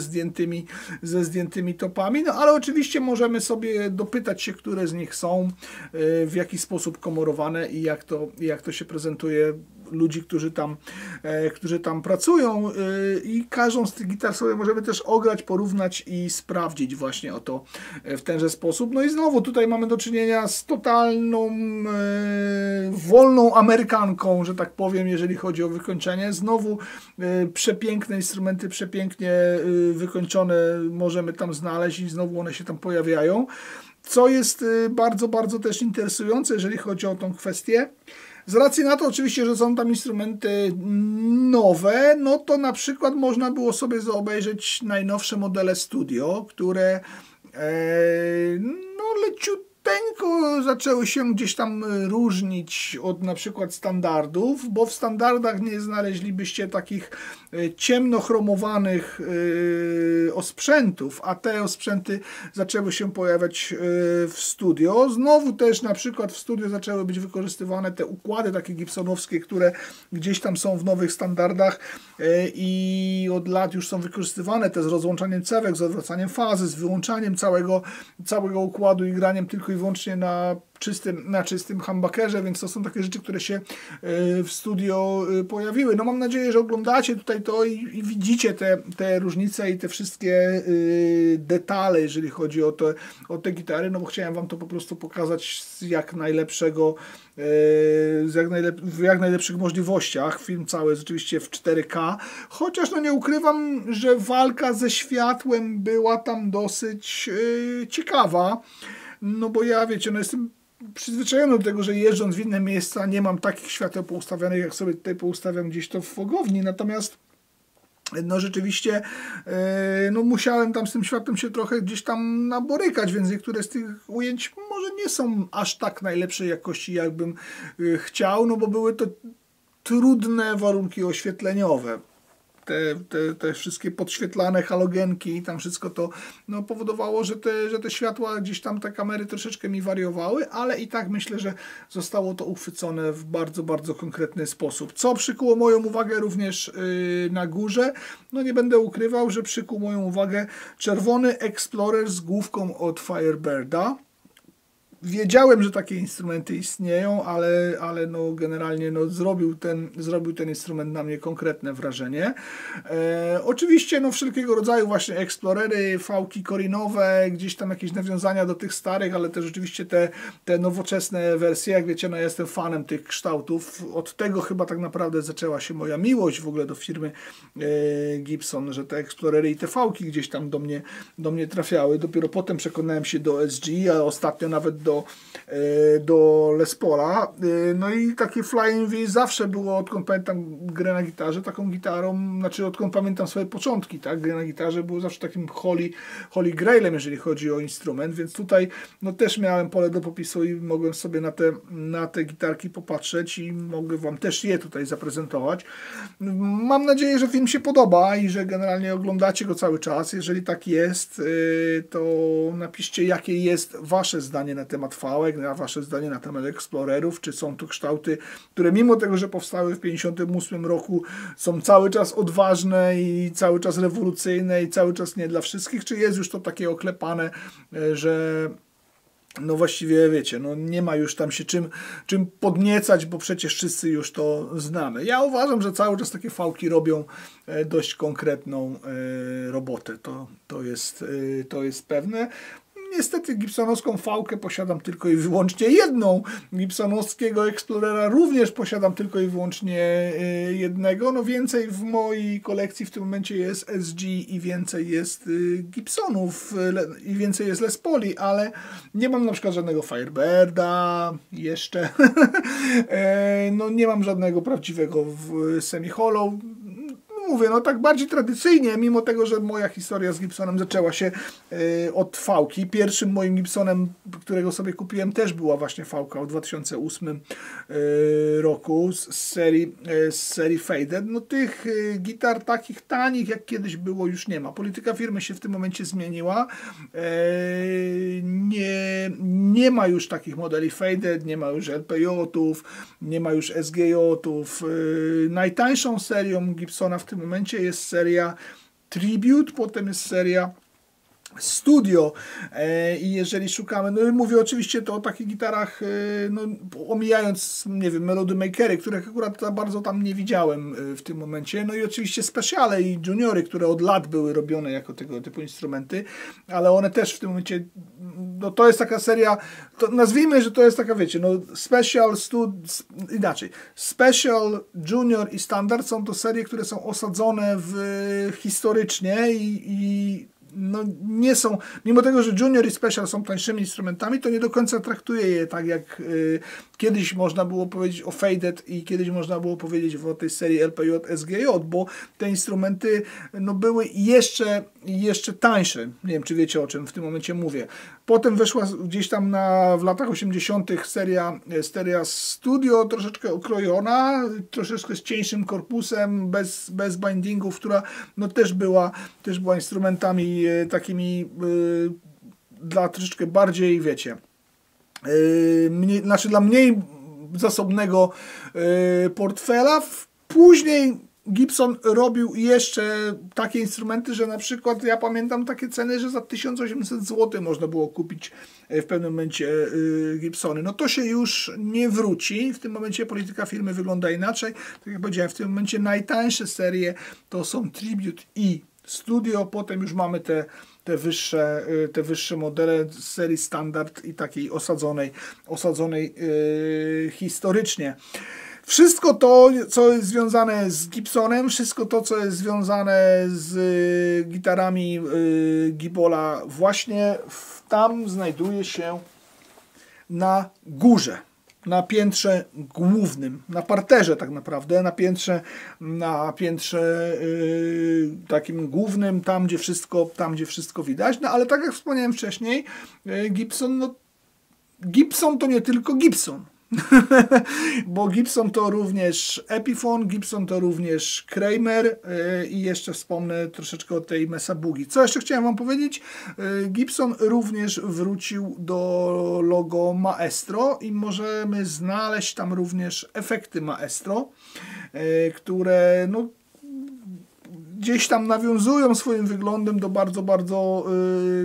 zdjętymi topami, no ale oczywiście możemy sobie dopytać się, które z nich są, w jaki sposób komorowane i jak to się prezentuje ludzi, którzy tam pracują, i każdą z tych gitar sobie możemy też ograć, porównać i sprawdzić właśnie o to w tenże sposób. No i znowu tutaj mamy do czynienia z totalną wolną Amerykanką, że tak powiem, jeżeli chodzi o wykończenie. Znowu przepiękne instrumenty, przepięknie wykończone możemy tam znaleźć i znowu one się tam pojawiają. Co jest bardzo, bardzo też interesujące, jeżeli chodzi o tą kwestię. Z racji na to oczywiście, że są tam instrumenty nowe, no to na przykład można było sobie zaobejrzeć najnowsze modele Studio, które no leciutko zaczęły się gdzieś tam różnić od na przykład standardów, bo w standardach nie znaleźlibyście takich ciemnochromowanych osprzętów, a te osprzęty zaczęły się pojawiać w Studio. Znowu też na przykład w Studio zaczęły być wykorzystywane te układy takie gibsonowskie, które gdzieś tam są w nowych standardach i od lat już są wykorzystywane, te z rozłączaniem cewek, z odwracaniem fazy, z wyłączaniem całego układu i graniem tylko i wyłącznie na czystym humbuckerze, więc to są takie rzeczy, które się w Studio pojawiły. No mam nadzieję, że oglądacie tutaj to i widzicie te różnice i te wszystkie detale, jeżeli chodzi o te gitary, no bo chciałem wam to po prostu pokazać w jak najlepszych możliwościach. Film cały jest oczywiście w 4K, chociaż no nie ukrywam, że walka ze światłem była tam dosyć ciekawa, no bo ja, wiecie, no jestem przyzwyczajony do tego, że jeżdżąc w inne miejsca nie mam takich świateł poustawionych, jak sobie tutaj poustawiam gdzieś to w fogowni, natomiast no rzeczywiście no musiałem tam z tym światłem się trochę gdzieś tam naborykać, więc niektóre z tych ujęć może nie są aż tak najlepszej jakości, jakbym chciał, no bo były to trudne warunki oświetleniowe. Te wszystkie podświetlane halogenki i tam wszystko to no, powodowało, że te światła gdzieś tam, te kamery troszeczkę mi wariowały, ale i tak myślę, że zostało to uchwycone w bardzo, bardzo konkretny sposób. Co przykuło moją uwagę również na górze? No nie będę ukrywał, że przykuł moją uwagę czerwony Explorer z główką od Firebirda. wiedziałem, że takie instrumenty istnieją, ale no generalnie no zrobił ten instrument na mnie konkretne wrażenie. Oczywiście no wszelkiego rodzaju właśnie eksplorery, fałki korinowe, gdzieś tam jakieś nawiązania do tych starych, ale też oczywiście te nowoczesne wersje. Jak wiecie, no ja jestem fanem tych kształtów. Od tego chyba tak naprawdę zaczęła się moja miłość w ogóle do firmy Gibson, że te eksplorery i te fałki gdzieś tam do mnie trafiały. Dopiero potem przekonałem się do SG, a ostatnio nawet do Les Paula. No i takie Flying V zawsze było, odkąd pamiętam grę na gitarze, taką gitarą, znaczy odkąd pamiętam swoje początki, tak? Grę na gitarze było zawsze takim holy grailem, jeżeli chodzi o instrument, więc tutaj no też miałem pole do popisu i mogłem sobie na te gitarki popatrzeć i mogę wam też je tutaj zaprezentować. Mam nadzieję, że film się podoba i że generalnie oglądacie go cały czas. Jeżeli tak jest, to napiszcie, jakie jest wasze zdanie na temat fałek, wasze zdanie na temat Explorerów, czy są to kształty, które mimo tego, że powstały w 1958 roku, są cały czas odważne i cały czas rewolucyjne i cały czas nie dla wszystkich, czy jest już to takie oklepane, że no właściwie wiecie, no nie ma już tam się czym podniecać, bo przecież wszyscy już to znamy. Ja uważam, że cały czas takie fałki robią dość konkretną robotę. To jest pewne. Niestety gibsonowską fałkę posiadam tylko i wyłącznie jedną. Gibsonowskiego Explorera również posiadam tylko i wyłącznie jednego. No więcej w mojej kolekcji w tym momencie jest SG i więcej jest Gibsonów i więcej jest Les Pauli, ale nie mam na przykład żadnego Firebirda jeszcze. No nie mam żadnego prawdziwego semi-hollow. Mówię, no tak bardziej tradycyjnie, mimo tego, że moja historia z Gibsonem zaczęła się od fałki. Pierwszym moim Gibsonem, którego sobie kupiłem, też była właśnie fałka w 2008 roku z serii Faded. No tych gitar takich tanich, jak kiedyś było, już nie ma. Polityka firmy się w tym momencie zmieniła. Nie ma już takich modeli Faded, nie ma już LPJ-ów, nie ma już SG-ów. Najtańszą serią Gibsona w tym momencie jest seria Tribute, potem jest seria Studio i jeżeli szukamy, no mówię oczywiście to o takich gitarach, no omijając, nie wiem, Melody Makery, których akurat bardzo tam nie widziałem w tym momencie, no i oczywiście Speciale i Juniory, które od lat były robione jako tego typu instrumenty, ale one też w tym momencie, no to jest taka seria, to nazwijmy, że to jest taka, wiecie, no Special, Junior i Standard są to serie, które są osadzone historycznie i no nie są, mimo tego, że Junior i Special są tańszymi instrumentami, to nie do końca traktuje je tak, jak kiedyś można było powiedzieć o Faded i kiedyś można było powiedzieć o tej serii LPJ, SGJ, bo te instrumenty no, były jeszcze tańsze. Nie wiem, czy wiecie, o czym w tym momencie mówię. Potem weszła gdzieś tam w latach 80. seria Studio, troszeczkę okrojona, troszeczkę z cieńszym korpusem, bez bindingów, która no, też była instrumentami takimi dla troszeczkę bardziej, wiecie, dla mniej zasobnego portfela. Później Gibson robił jeszcze takie instrumenty, że na przykład ja pamiętam takie ceny, że za 1800 zł można było kupić w pewnym momencie Gibsony. No to się już nie wróci. W tym momencie polityka firmy wygląda inaczej. Tak jak powiedziałem, w tym momencie najtańsze serie to są Tribute i Studio, potem już mamy te wyższe modele z serii Standard i takiej osadzonej historycznie. Wszystko to, co jest związane z Gibsonem, wszystko to, co jest związane z gitarami Gibola, właśnie tam znajduje się na górze, na piętrze głównym, na parterze tak naprawdę, na piętrze takim głównym, tam gdzie wszystko widać. No ale tak jak wspomniałem wcześniej, Gibson to nie tylko Gibson. Bo Gibson to również Epiphone, Gibson to również Kramer i jeszcze wspomnę troszeczkę o tej Mesa Boogie. Co jeszcze chciałem wam powiedzieć? Gibson również wrócił do logo Maestro i możemy znaleźć tam również efekty Maestro, które no gdzieś tam nawiązują swoim wyglądem do bardzo, bardzo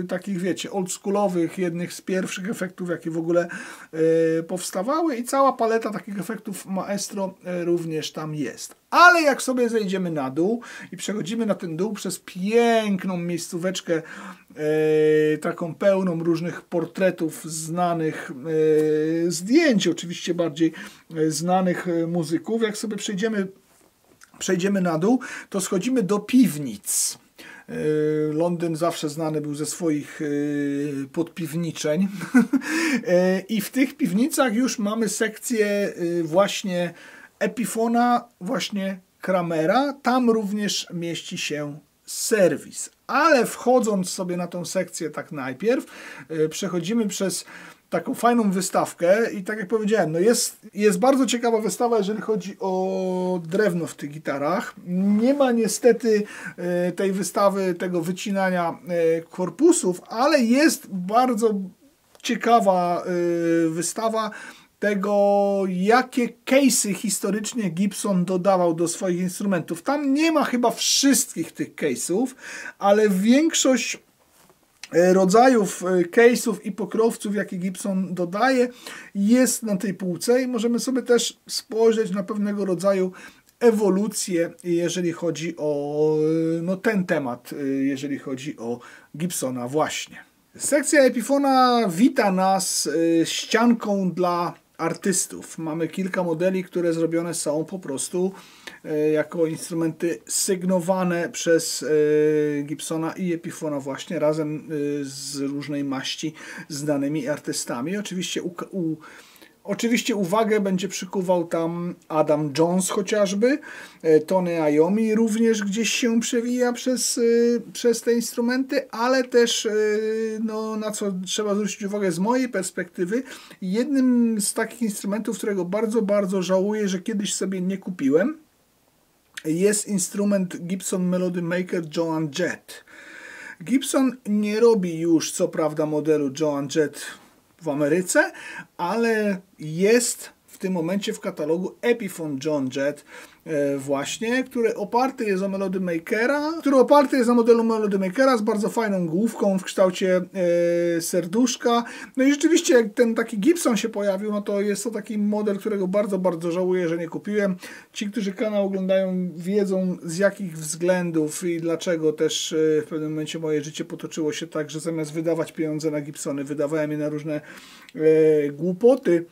takich, wiecie, oldschoolowych, jednych z pierwszych efektów, jakie w ogóle powstawały i cała paleta takich efektów Maestro również tam jest. Ale jak sobie zejdziemy na dół i przechodzimy na ten dół przez piękną miejscóweczkę, taką pełną różnych portretów znanych, zdjęć oczywiście bardziej znanych muzyków, jak sobie przejdziemy na dół, to schodzimy do piwnic. Londyn zawsze znany był ze swoich podpiwniczeń i w tych piwnicach już mamy sekcję właśnie Epifona, właśnie Kramera. Tam również mieści się serwis. Ale wchodząc sobie na tą sekcję tak najpierw, przechodzimy przez taką fajną wystawkę i tak jak powiedziałem, no jest bardzo ciekawa wystawa, jeżeli chodzi o drewno w tych gitarach. Nie ma niestety tej wystawy, tego wycinania korpusów, ale jest bardzo ciekawa wystawa tego, jakie case'y historycznie Gibson dodawał do swoich instrumentów. Tam nie ma chyba wszystkich tych case'ów, ale większość rodzajów case'ów i pokrowców, jakie Gibson dodaje, jest na tej półce i możemy sobie też spojrzeć na pewnego rodzaju ewolucję, jeżeli chodzi o ten temat, jeżeli chodzi o Gibsona właśnie. Sekcja Epifona wita nas ścianką dla artystów. Mamy kilka modeli, które zrobione są po prostu jako instrumenty sygnowane przez Gibsona i Epifona właśnie razem z różnej maści znanymi artystami. Oczywiście uwagę będzie przykuwał tam Adam Jones chociażby, Tony Iommi również gdzieś się przewija przez te instrumenty, ale też na co trzeba zwrócić uwagę z mojej perspektywy, jednym z takich instrumentów, którego bardzo, bardzo żałuję, że kiedyś sobie nie kupiłem, jest instrument Gibson Melody Maker Joan Jett. Gibson nie robi już co prawda modelu Joan Jett w Ameryce, ale jest w tym momencie w katalogu Epiphone Joan Jett właśnie, który oparty jest o Melody Makera, który oparty jest na modelu Melody Makera z bardzo fajną główką w kształcie serduszka. No i rzeczywiście jak ten taki Gibson się pojawił, no to jest to taki model, którego bardzo, bardzo żałuję, że nie kupiłem. Ci, którzy kanał oglądają, wiedzą z jakich względów i dlaczego też w pewnym momencie moje życie potoczyło się tak, że zamiast wydawać pieniądze na Gibsony, wydawałem je na różne głupoty.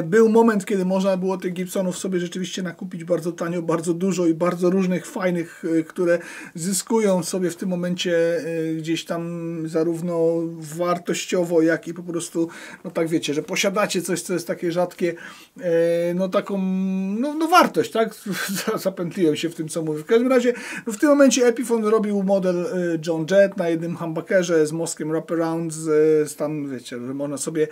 Był moment, kiedy można było tych Gibsonów sobie rzeczywiście nakupić bardzo tanio, bardzo dużo i bardzo różnych fajnych, które zyskują sobie w tym momencie gdzieś tam zarówno wartościowo, jak i po prostu, no tak wiecie, że posiadacie coś, co jest takie rzadkie, no taką, no wartość, tak? Zapętliłem się w tym, co mówię. W każdym razie w tym momencie Epiphone robił model Joan Jett na jednym humbuckerze z mostkiem wraparound, tam wiecie, że można sobie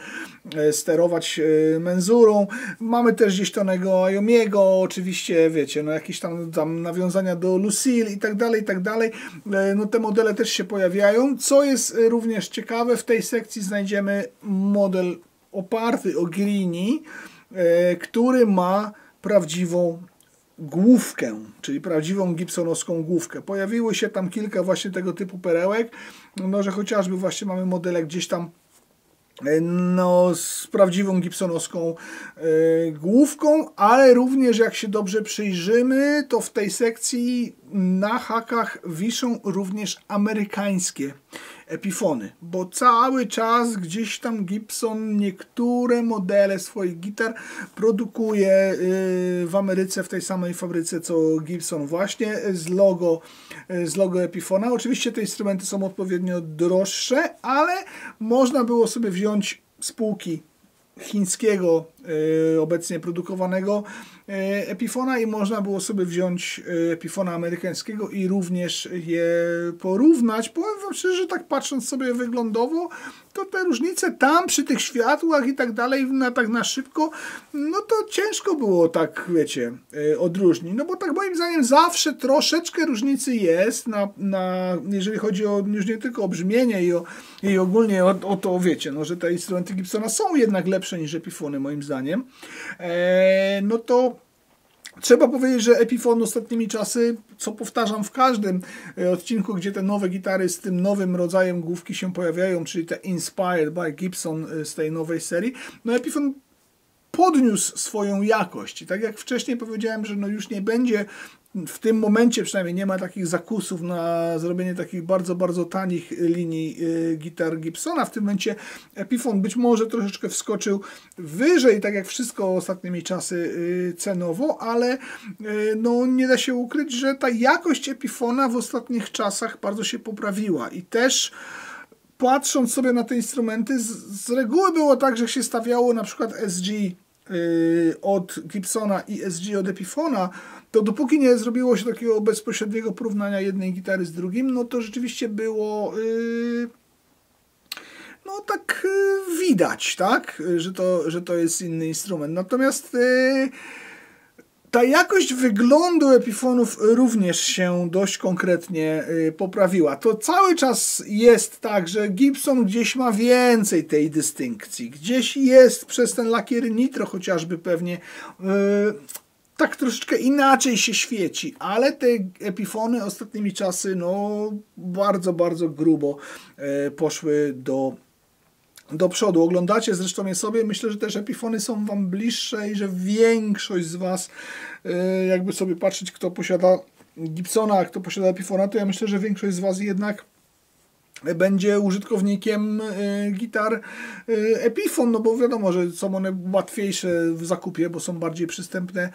sterować menzurą. Mamy też gdzieś Tonego Iommiego, oczywiście, wiecie, no jakieś tam nawiązania do Lucille i tak dalej. No te modele też się pojawiają. Co jest również ciekawe, w tej sekcji znajdziemy model oparty o Greenie, który ma prawdziwą główkę, czyli prawdziwą gibsonowską główkę. Pojawiły się tam kilka właśnie tego typu perełek, no że chociażby właśnie mamy modele gdzieś tam z prawdziwą gibsonowską główką, ale również jak się dobrze przyjrzymy, to w tej sekcji na hakach wiszą również amerykańskie Epiphony, bo cały czas gdzieś tam Gibson niektóre modele swoich gitar produkuje w Ameryce w tej samej fabryce co Gibson właśnie z logo Epiphona. Oczywiście te instrumenty są odpowiednio droższe, ale można było sobie wziąć z półki chińskiego obecnie produkowanego Epiphona i można było sobie wziąć Epiphona amerykańskiego i również je porównać. Powiem wam szczerze, że tak patrząc sobie wyglądowo, to te różnice tam przy tych światłach i tak dalej, tak na szybko, no to ciężko było tak, wiecie, odróżnić. No bo tak moim zdaniem zawsze troszeczkę różnicy jest, jeżeli chodzi o już nie tylko o brzmienie i ogólnie o to, wiecie, no, że te instrumenty Gibsona są jednak lepsze niż Epiphony moim zdaniem. No to Trzeba powiedzieć, że Epiphone ostatnimi czasy, co powtarzam w każdym odcinku, gdzie te nowe gitary z tym nowym rodzajem główki się pojawiają, czyli te Inspired by Gibson z tej nowej serii, no Epiphone podniósł swoją jakość. I tak jak wcześniej powiedziałem, że no już nie będzie, w tym momencie przynajmniej nie ma takich zakusów na zrobienie takich bardzo, bardzo tanich linii gitar Gibsona. W tym momencie Epiphone być może troszeczkę wskoczył wyżej, tak jak wszystko ostatnimi czasy cenowo, ale no nie da się ukryć, że ta jakość Epiphona w ostatnich czasach bardzo się poprawiła i też patrząc sobie na te instrumenty, z reguły było tak, że się stawiało na przykład SG od Gibsona i SG od Epiphona, to dopóki nie zrobiło się takiego bezpośredniego porównania jednej gitary z drugim, no to rzeczywiście było no tak widać, tak, że to jest inny instrument. Natomiast ta jakość wyglądu Epiphone'ów również się dość konkretnie poprawiła. To cały czas jest tak, że Gibson gdzieś ma więcej tej dystynkcji. Gdzieś jest przez ten lakier nitro chociażby pewnie tak troszeczkę inaczej się świeci, ale te Epiphony ostatnimi czasy no bardzo, bardzo grubo poszły do przodu. Oglądacie zresztą je sobie. Myślę, że też Epiphony są wam bliższe i że większość z was, jakby sobie patrzeć, kto posiada Gibsona, a kto posiada Epiphona, to ja myślę, że większość z was jednak będzie użytkownikiem gitar Epiphone, no bo wiadomo, że są one łatwiejsze w zakupie, bo są bardziej przystępne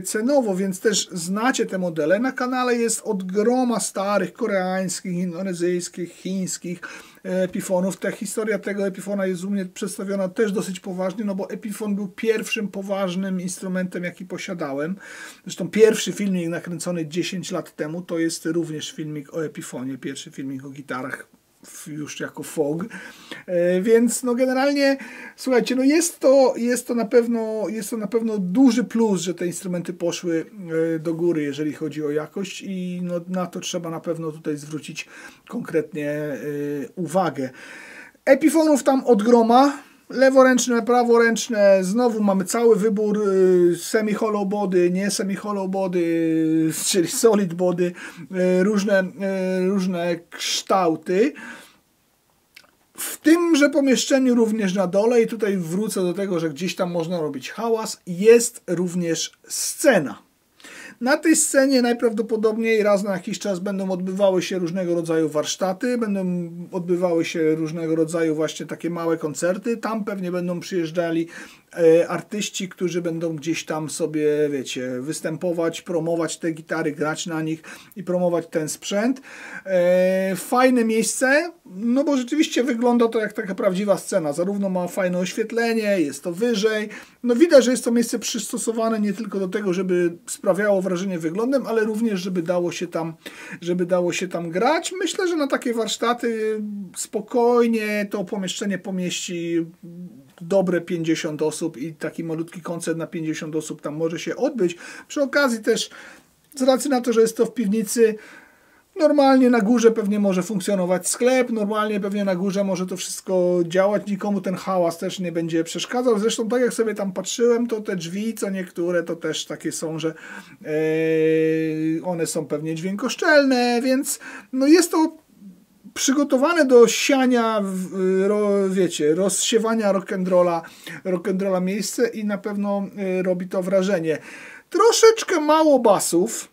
cenowo, więc też znacie te modele. Na kanale jest od groma starych, koreańskich, indonezyjskich, chińskich Epiphonów. Ta historia tego Epiphona jest u mnie przedstawiona też dosyć poważnie, no bo Epiphone był pierwszym poważnym instrumentem, jaki posiadałem. Zresztą pierwszy filmik nakręcony 10 lat temu to jest również filmik o Epiphonie, pierwszy filmik o gitarach już jako Fog, więc no generalnie słuchajcie, no jest to na pewno duży plus, że te instrumenty poszły do góry, jeżeli chodzi o jakość i no, na to trzeba na pewno tutaj zwrócić konkretnie uwagę. Epiphone'ów tam od groma, leworęczne, praworęczne, znowu mamy cały wybór semi-hollow body, nie semi-hollow body, czyli solid body, różne kształty. W tymże pomieszczeniu również na dole, i tutaj wrócę do tego, że gdzieś tam można robić hałas, jest również scena. Na tej scenie najprawdopodobniej raz na jakiś czas będą odbywały się różnego rodzaju warsztaty, będą odbywały się różnego rodzaju właśnie takie małe koncerty. Tam pewnie będą przyjeżdżali artyści, którzy będą gdzieś tam sobie, wiecie, występować, promować te gitary, grać na nich i promować ten sprzęt. Fajne miejsce, no bo rzeczywiście wygląda to jak taka prawdziwa scena. Zarówno ma fajne oświetlenie, jest to wyżej. No widać, że jest to miejsce przystosowane nie tylko do tego, żeby sprawiało wrażenie wyglądem, ale również, żeby dało się tam grać. Myślę, że na takie warsztaty spokojnie to pomieszczenie pomieści dobre 50 osób i taki malutki koncert na 50 osób tam może się odbyć. Przy okazji też, z racji na to, że jest to w piwnicy, normalnie na górze pewnie może funkcjonować sklep, normalnie pewnie na górze może to wszystko działać, nikomu ten hałas też nie będzie przeszkadzał. Zresztą tak jak sobie tam patrzyłem, to te drzwi, co niektóre, to też takie są, że one są pewnie dźwiękoszczelne, więc no jest to przygotowane do siania, wiecie, rozsiewania rock'n'rolla miejsce i na pewno robi to wrażenie. Troszeczkę mało basów.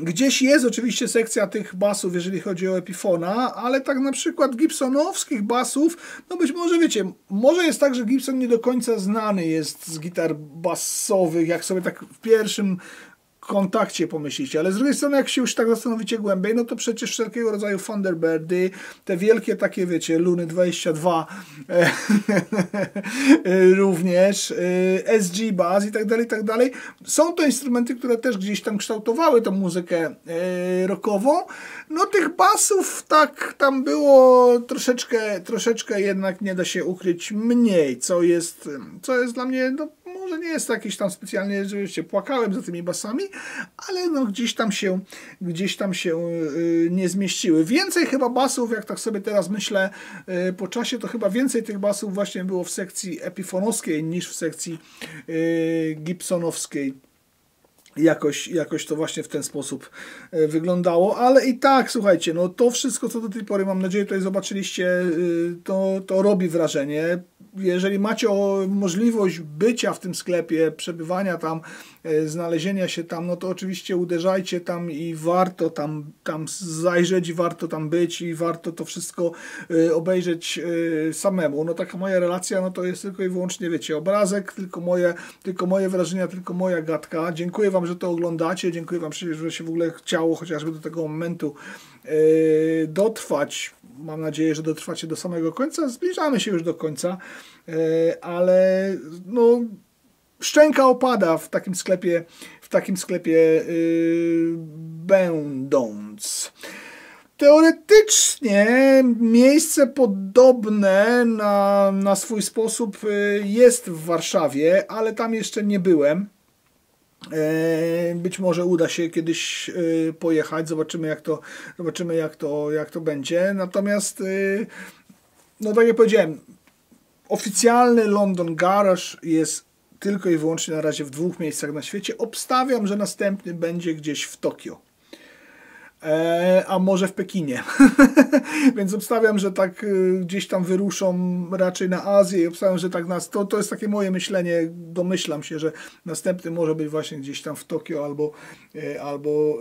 Gdzieś jest oczywiście sekcja tych basów, jeżeli chodzi o Epiphona, ale tak na przykład gibsonowskich basów, no być może wiecie, może jest tak, że Gibson nie do końca znany jest z gitar basowych, jak sobie tak w pierwszym kontakcie pomyślicie, ale z drugiej strony jak się już tak zastanowicie głębiej, no to przecież wszelkiego rodzaju Thunderbirdy, te wielkie takie, wiecie, Luny 22 również, SG Bass i tak dalej. Są to instrumenty, które też gdzieś tam kształtowały tą muzykę rockową. No tych basów tak tam było troszeczkę jednak nie da się ukryć mniej, co jest dla mnie, no może nie jest to jakieś tam specjalnie, że płakałem za tymi basami, ale no gdzieś tam się nie zmieściły. Więcej chyba basów, jak tak sobie teraz myślę po czasie, to chyba więcej tych basów właśnie było w sekcji epifonowskiej niż w sekcji gibsonowskiej. jakoś to właśnie w ten sposób wyglądało, ale i tak, słuchajcie, no to wszystko, co do tej pory, mam nadzieję, tutaj zobaczyliście, to robi wrażenie. Jeżeli macie możliwość bycia w tym sklepie, przebywania tam, znalezienia się tam, no to oczywiście uderzajcie tam i warto tam zajrzeć, i warto tam być, i warto to wszystko obejrzeć samemu. No taka moja relacja, no to jest tylko i wyłącznie, wiecie, obrazek, tylko moje wrażenia, tylko moja gadka. Dziękuję Wam, że to oglądacie, dziękuję Wam, że się w ogóle chciało chociażby do tego momentu dotrwać. Mam nadzieję, że dotrwacie do samego końca. Zbliżamy się już do końca, ale no, szczęka opada w takim sklepie będąc. Teoretycznie miejsce podobne na swój sposób jest w Warszawie, ale tam jeszcze nie byłem. Być może uda się kiedyś pojechać, zobaczymy jak to będzie. Natomiast no tak jak powiedziałem, oficjalny London Garage jest tylko i wyłącznie na razie w 2 miejscach na świecie. Obstawiam, że następny będzie gdzieś w Tokio. A może w Pekinie. Więc obstawiam, że tak gdzieś tam wyruszą raczej na Azję i obstawiam, że tak to jest takie moje myślenie, domyślam się, że następny może być właśnie gdzieś tam w Tokio albo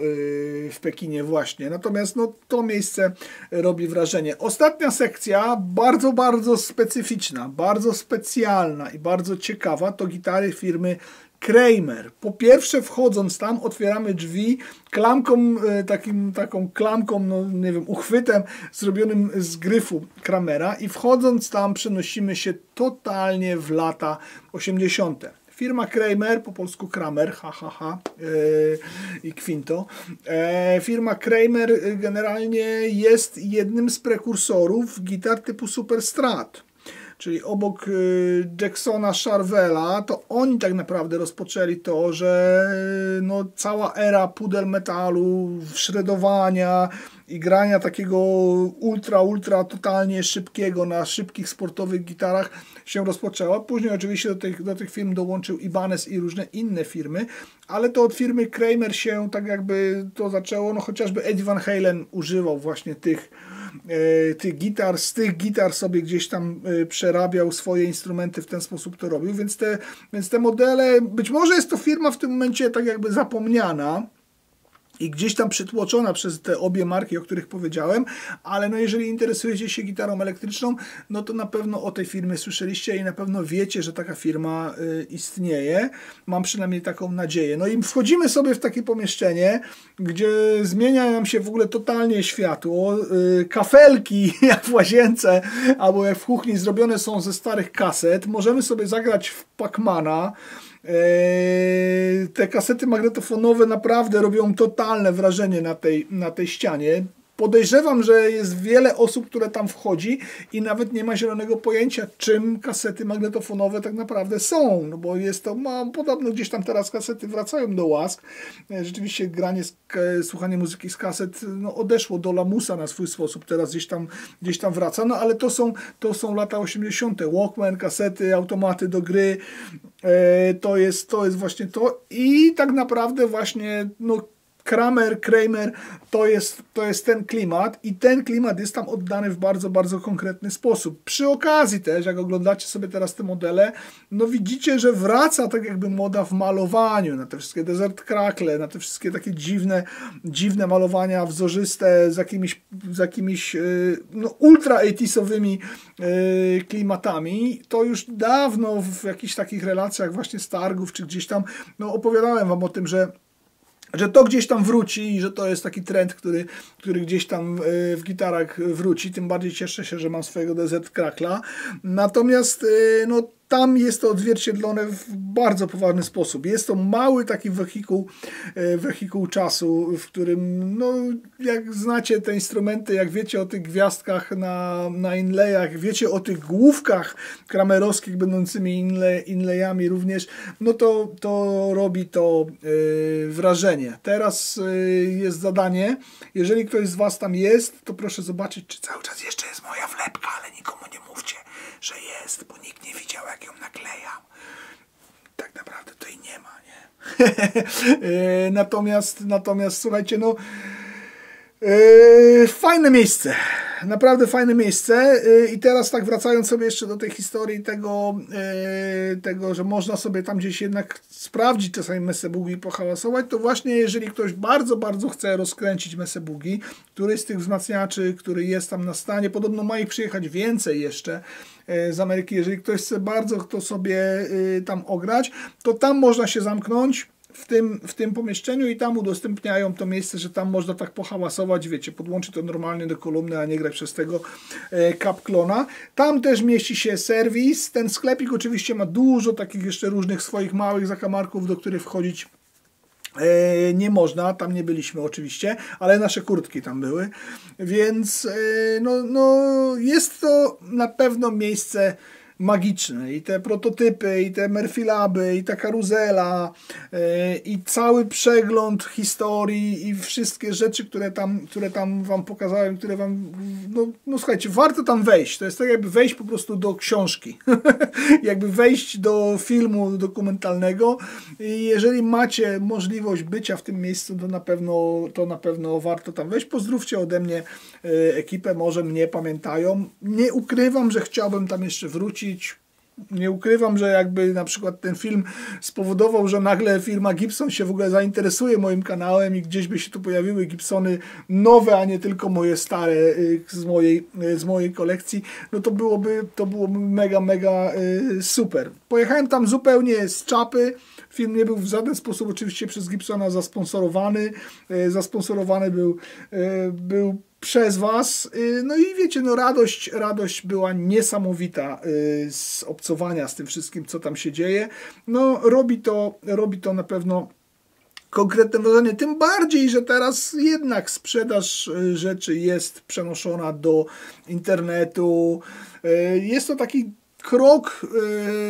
w Pekinie właśnie. Natomiast no, to miejsce robi wrażenie. Ostatnia sekcja, bardzo, bardzo specyficzna, bardzo specjalna i bardzo ciekawa, to gitary firmy Kramer. Po pierwsze, wchodząc tam, otwieramy drzwi klamką, taką klamką, no nie wiem, uchwytem zrobionym z gryfu Kramera i wchodząc tam przenosimy się totalnie w lata 80. Firma Kramer, po polsku Kramer, i Quinto. Firma Kramer generalnie jest jednym z prekursorów gitar typu Super Strat. Czyli obok Jacksona Charvela, to oni tak naprawdę rozpoczęli to, że no, cała era pudel metalu, shredowania i grania takiego ultra totalnie szybkiego na szybkich sportowych gitarach się rozpoczęła. Później oczywiście do tych firm dołączył Ibanez i różne inne firmy, ale to od firmy Kramer się tak jakby to zaczęło, no chociażby Eddie Van Halen używał właśnie tych gitar, z tych gitar sobie gdzieś tam przerabiał swoje instrumenty, w ten sposób to robił, więc te modele, być może jest to firma w tym momencie tak jakby zapomniana i gdzieś tam przytłoczona przez te obie marki, o których powiedziałem, ale no jeżeli interesujecie się gitarą elektryczną, no to na pewno o tej firmie słyszeliście i na pewno wiecie, że taka firma istnieje. Mam przynajmniej taką nadzieję. No i wchodzimy sobie w takie pomieszczenie, gdzie zmienia nam się w ogóle totalnie światło. Kafelki jak w łazience albo jak w kuchni zrobione są ze starych kaset. Możemy sobie zagrać w Pac-Mana. Te kasety magnetofonowe naprawdę robią totalne wrażenie na tej ścianie. Podejrzewam, że jest wiele osób, które tam wchodzi i nawet nie ma zielonego pojęcia, czym kasety magnetofonowe tak naprawdę są, no bo jest to, podobno gdzieś tam teraz kasety wracają do łask. Rzeczywiście granie, słuchanie muzyki z kaset no, odeszło do lamusa na swój sposób, teraz gdzieś tam wraca, no ale to są lata 80. Walkman, kasety, automaty do gry, to jest właśnie to i tak naprawdę właśnie no Kramer, to jest ten klimat i ten klimat jest tam oddany w bardzo, bardzo konkretny sposób. Przy okazji też, jak oglądacie sobie teraz te modele, no widzicie, że wraca tak jakby moda w malowaniu, na te wszystkie Desert Crackle, na te wszystkie takie dziwne malowania wzorzyste z jakimiś no, ultra 80sowymi klimatami. To już dawno w jakichś takich relacjach właśnie z targów, czy gdzieś tam, no opowiadałem Wam o tym, że to gdzieś tam wróci i że to jest taki trend, który gdzieś tam w gitarach wróci. Tym bardziej cieszę się, że mam swojego Desert Crackla. Natomiast no, tam jest to odzwierciedlone w bardzo poważny sposób. Jest to mały taki wehikuł czasu, w którym, no, jak znacie te instrumenty, jak wiecie o tych gwiazdkach na inlayach, wiecie o tych główkach kramerowskich będącymi inlayami również, no to robi to wrażenie. Teraz jest zadanie, jeżeli ktoś z Was tam jest, to proszę zobaczyć, czy cały czas jeszcze jest moja wlepka, ale nikomu nie mówcie, że jest, bo nikt nie widział, jak ją naklejam. tak naprawdę to i nie ma, nie? natomiast słuchajcie, no fajne miejsce, naprawdę fajne miejsce. I teraz tak wracając sobie jeszcze do tej historii tego, że można sobie tam gdzieś jednak sprawdzić czasami Messe Boogie i pohałasować, to właśnie jeżeli ktoś bardzo, bardzo chce rozkręcić Messe Boogie, któryś z tych wzmacniaczy, który jest tam na stanie, podobno ma ich przyjechać więcej jeszcze z Ameryki, jeżeli ktoś chce bardzo to sobie tam ograć, to tam można się zamknąć w tym pomieszczeniu i tam udostępniają to miejsce, że tam można tak pohałasować, wiecie, podłączyć to normalnie do kolumny, a nie grać przez tego Capclona. Tam też mieści się serwis. Ten sklepik oczywiście ma dużo takich jeszcze różnych swoich małych zakamarków, do których wchodzić nie można, tam nie byliśmy oczywiście, ale nasze kurtki tam były, więc no jest to na pewno miejsce magiczne i te prototypy, i te Murphy Laby, i ta karuzela, i cały przegląd historii i wszystkie rzeczy, które tam wam pokazałem, które wam, no słuchajcie, warto tam wejść. To jest tak jakby wejść po prostu do książki, jakby wejść do filmu dokumentalnego i jeżeli macie możliwość bycia w tym miejscu, to na pewno warto tam wejść. Pozdrówcie ode mnie ekipę, może mnie pamiętają. Nie ukrywam, że chciałbym tam jeszcze wrócić. Nie ukrywam, że jakby na przykład ten film spowodował, że nagle firma Gibson się w ogóle zainteresuje moim kanałem i gdzieś by się tu pojawiły Gibsony nowe, a nie tylko moje stare z mojej kolekcji, no to byłoby mega super. Pojechałem tam zupełnie z czapy. Film nie był w żaden sposób oczywiście przez Gibsona zasponsorowany. Zasponsorowany był przez was. No i wiecie, no radość była niesamowita z obcowania z tym wszystkim, co tam się dzieje. No robi to na pewno konkretne wrażenie, tym bardziej, że teraz jednak sprzedaż rzeczy jest przenoszona do internetu. Jest to taki krok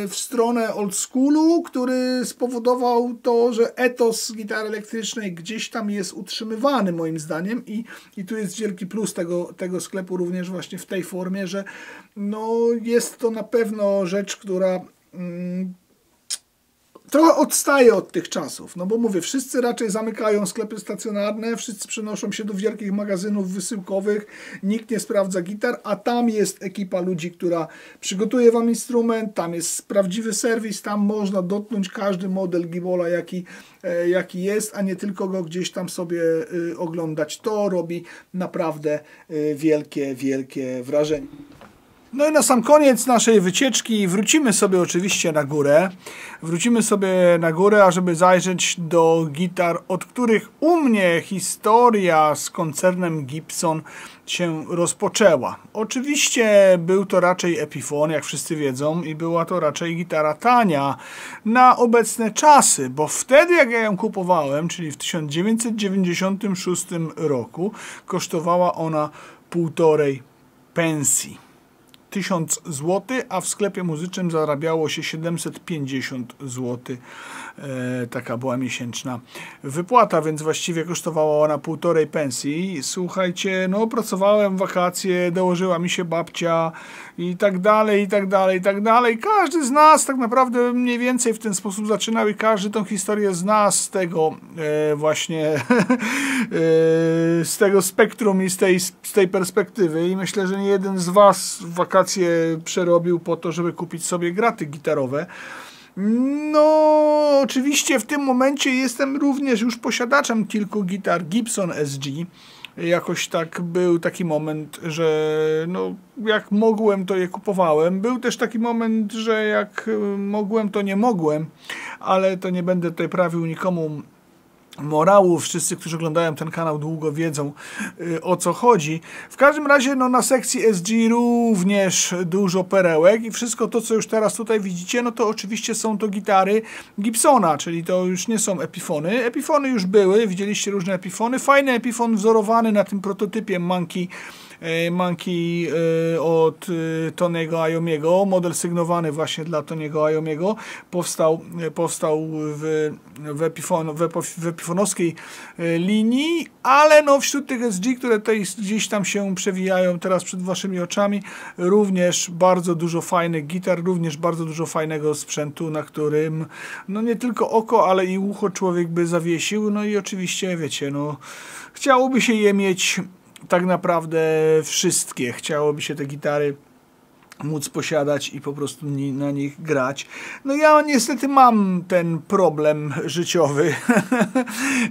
w stronę old schoolu, który spowodował to, że etos gitary elektrycznej gdzieś tam jest utrzymywany moim zdaniem i tu jest wielki plus tego sklepu również właśnie w tej formie, że no jest to na pewno rzecz, która trochę odstaje od tych czasów, no bo mówię, wszyscy raczej zamykają sklepy stacjonarne, wszyscy przenoszą się do wielkich magazynów wysyłkowych, nikt nie sprawdza gitar, a tam jest ekipa ludzi, która przygotuje wam instrument, tam jest prawdziwy serwis, tam można dotknąć każdy model gibola, jaki jest, a nie tylko go gdzieś tam sobie oglądać. To robi naprawdę wielkie wrażenie. No i na sam koniec naszej wycieczki wrócimy sobie oczywiście na górę. Wrócimy sobie na górę, ażeby zajrzeć do gitar, od których u mnie historia z koncernem Gibson się rozpoczęła. Oczywiście był to raczej Epiphone, jak wszyscy wiedzą, i była to raczej gitara tania na obecne czasy, bo wtedy jak ja ją kupowałem, czyli w 1996 roku, kosztowała ona 1,5 pensji. 1000 zł, a w sklepie muzycznym zarabiało się 750 zł. Taka była miesięczna wypłata, więc właściwie kosztowała ona 1,5 pensji. Słuchajcie, no pracowałem w wakacje, dołożyła mi się babcia i tak dalej, i tak dalej, i tak dalej. Każdy z nas tak naprawdę mniej więcej w ten sposób zaczynał i każdy tą historię zna z tego właśnie z tego spektrum i z tej perspektywy i myślę, że nie jeden z was w wakacje przerobił po to, żeby kupić sobie graty gitarowe. No, oczywiście w tym momencie jestem również już posiadaczem kilku gitar Gibson SG. Jakoś tak był taki moment, że no, jak mogłem, to je kupowałem. Był też taki moment, że jak mogłem, to nie mogłem, ale to nie będę tutaj prawił nikomu morału. Wszyscy, którzy oglądają ten kanał długo wiedzą, o co chodzi. W każdym razie no, na sekcji SG również dużo perełek i wszystko to, co już teraz tutaj widzicie, no to oczywiście są to gitary Gibsona, czyli to już nie są Epiphony. Epiphony już były, widzieliście różne Epiphony. Fajny Epiphone wzorowany na tym prototypie Monkey Monkey od Tony'ego Iommiego, model sygnowany właśnie dla Tony'ego Iommiego, powstał w epifonowskiej linii, ale no wśród tych SG, które tutaj gdzieś tam się przewijają teraz przed waszymi oczami, również bardzo dużo fajnych gitar, również bardzo dużo fajnego sprzętu, na którym no nie tylko oko, ale i ucho człowiek by zawiesił, no i oczywiście wiecie, no chciałoby się je mieć tak naprawdę wszystkie, chciałoby się te gitary móc posiadać i po prostu na nich grać. No ja niestety mam ten problem życiowy,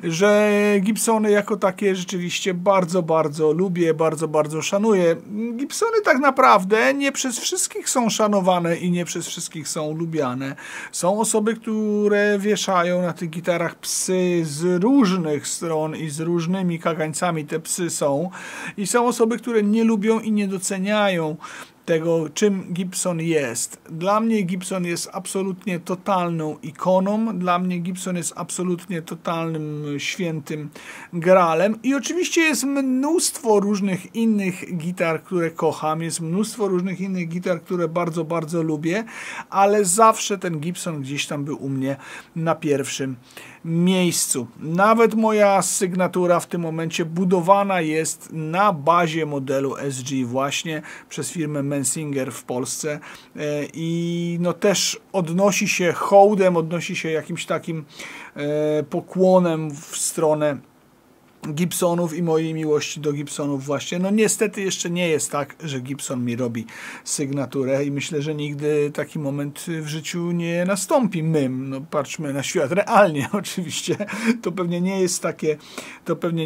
że Gibsony jako takie rzeczywiście bardzo, bardzo lubię, bardzo, bardzo szanuję. Gibsony tak naprawdę nie przez wszystkich są szanowane i nie przez wszystkich są lubiane. Są osoby, które wieszają na tych gitarach psy z różnych stron i z różnymi kagańcami te psy są. I są osoby, które nie lubią i nie doceniają tego, czym Gibson jest. Dla mnie Gibson jest absolutnie totalną ikoną, dla mnie Gibson jest absolutnie totalnym świętym gralem i oczywiście jest mnóstwo różnych innych gitar, które kocham, jest mnóstwo różnych innych gitar, które bardzo, bardzo lubię, ale zawsze ten Gibson gdzieś tam był u mnie na pierwszym miejscu. Nawet moja sygnatura w tym momencie budowana jest na bazie modelu SG właśnie przez firmę Mensinger w Polsce i no też odnosi się hołdem, odnosi się jakimś takim pokłonem w stronę Gibsonów i mojej miłości do Gibsonów właśnie. No niestety jeszcze nie jest tak, że Gibson mi robi sygnaturę i myślę, że nigdy taki moment w życiu nie nastąpi mym. No patrzmy na świat realnie oczywiście. To pewnie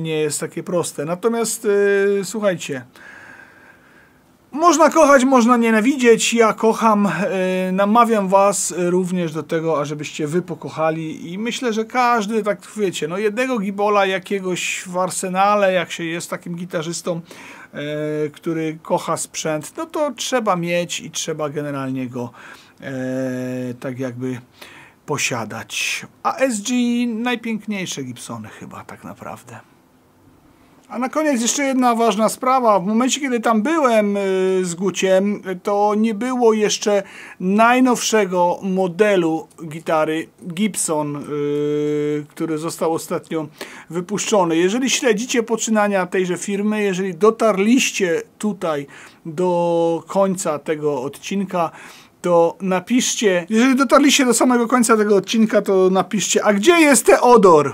nie jest takie proste. Natomiast słuchajcie, można kochać, można nienawidzieć. Ja kocham, namawiam was również do tego, ażebyście wy pokochali i myślę, że każdy, tak wiecie, no jednego gibola jakiegoś w arsenale, jak się jest takim gitarzystą, który kocha sprzęt, no to trzeba mieć i trzeba generalnie go tak jakby posiadać. A SG najpiękniejsze Gibsony chyba tak naprawdę. A na koniec jeszcze jedna ważna sprawa. W momencie, kiedy tam byłem z Guciem, to nie było jeszcze najnowszego modelu gitary Gibson, który został ostatnio wypuszczony. Jeżeli śledzicie poczynania tejże firmy, jeżeli dotarliście tutaj do końca tego odcinka, to napiszcie, jeżeli dotarliście do samego końca tego odcinka, to napiszcie, a gdzie jest Teodor?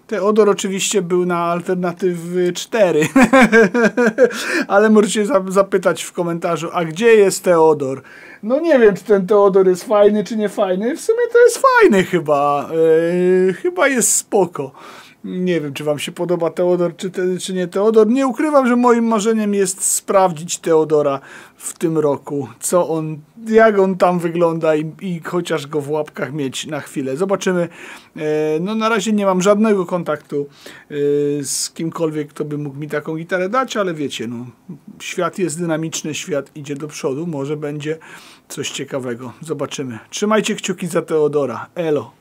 Teodor oczywiście był na alternatywy 4, ale możecie zapytać w komentarzu, a gdzie jest Teodor? No nie wiem, czy ten Teodor jest fajny, czy nie fajny. W sumie to jest fajny chyba. Chyba jest spoko. Nie wiem, czy wam się podoba Teodor, czy nie Teodor. Nie ukrywam, że moim marzeniem jest sprawdzić Teodora w tym roku. Jak on tam wygląda i chociaż go w łapkach mieć na chwilę. Zobaczymy. No na razie nie mam żadnego kontaktu z kimkolwiek, kto by mógł mi taką gitarę dać, ale wiecie, no, świat jest dynamiczny, świat idzie do przodu. Może będzie coś ciekawego. Zobaczymy. Trzymajcie kciuki za Teodora. Elo.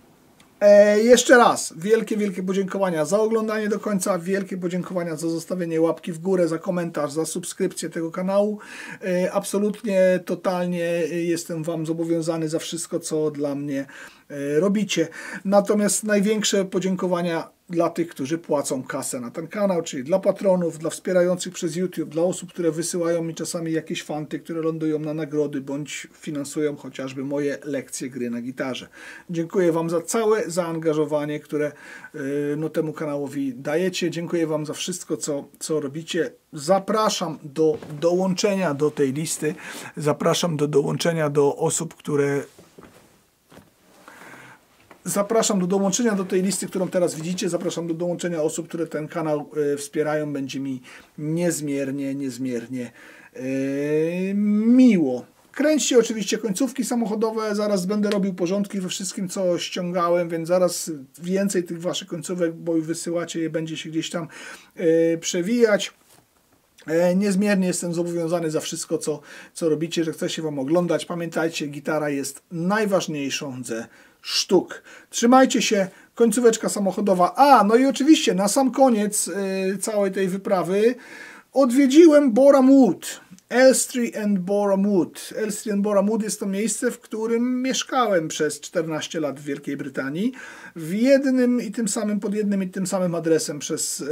Jeszcze raz wielkie, wielkie podziękowania za oglądanie do końca, wielkie podziękowania za zostawienie łapki w górę, za komentarz, za subskrypcję tego kanału. Absolutnie, totalnie jestem wam zobowiązany za wszystko, co dla mnie robicie. Natomiast największe podziękowania dla tych, którzy płacą kasę na ten kanał, czyli dla patronów, dla wspierających przez YouTube, dla osób, które wysyłają mi czasami jakieś fanty, które lądują na nagrody, bądź finansują chociażby moje lekcje gry na gitarze. Dziękuję wam za całe zaangażowanie, które no, temu kanałowi dajecie. Dziękuję wam za wszystko, co robicie. Zapraszam do dołączenia do tej listy. Zapraszam do dołączenia do osób, które... Zapraszam do dołączenia do tej listy, którą teraz widzicie. Zapraszam do dołączenia osób, które ten kanał wspierają. Będzie mi niezmiernie miło. Kręćcie oczywiście końcówki samochodowe. Zaraz będę robił porządki we wszystkim, co ściągałem, więc zaraz więcej tych waszych końcówek, bo wysyłacie je, będzie się gdzieś tam przewijać. Niezmiernie jestem zobowiązany za wszystko, co robicie, że chce się wam oglądać. Pamiętajcie, gitara jest najważniejszą ze sztuk. Trzymajcie się, końcóweczka samochodowa. No i oczywiście na sam koniec całej tej wyprawy Odwiedziłem Boreham Wood. Elstree and Boreham Wood. Elstree and Boreham Wood jest to miejsce, w którym mieszkałem przez 14 lat w Wielkiej Brytanii. W jednym i tym samym, pod jednym i tym samym adresem przez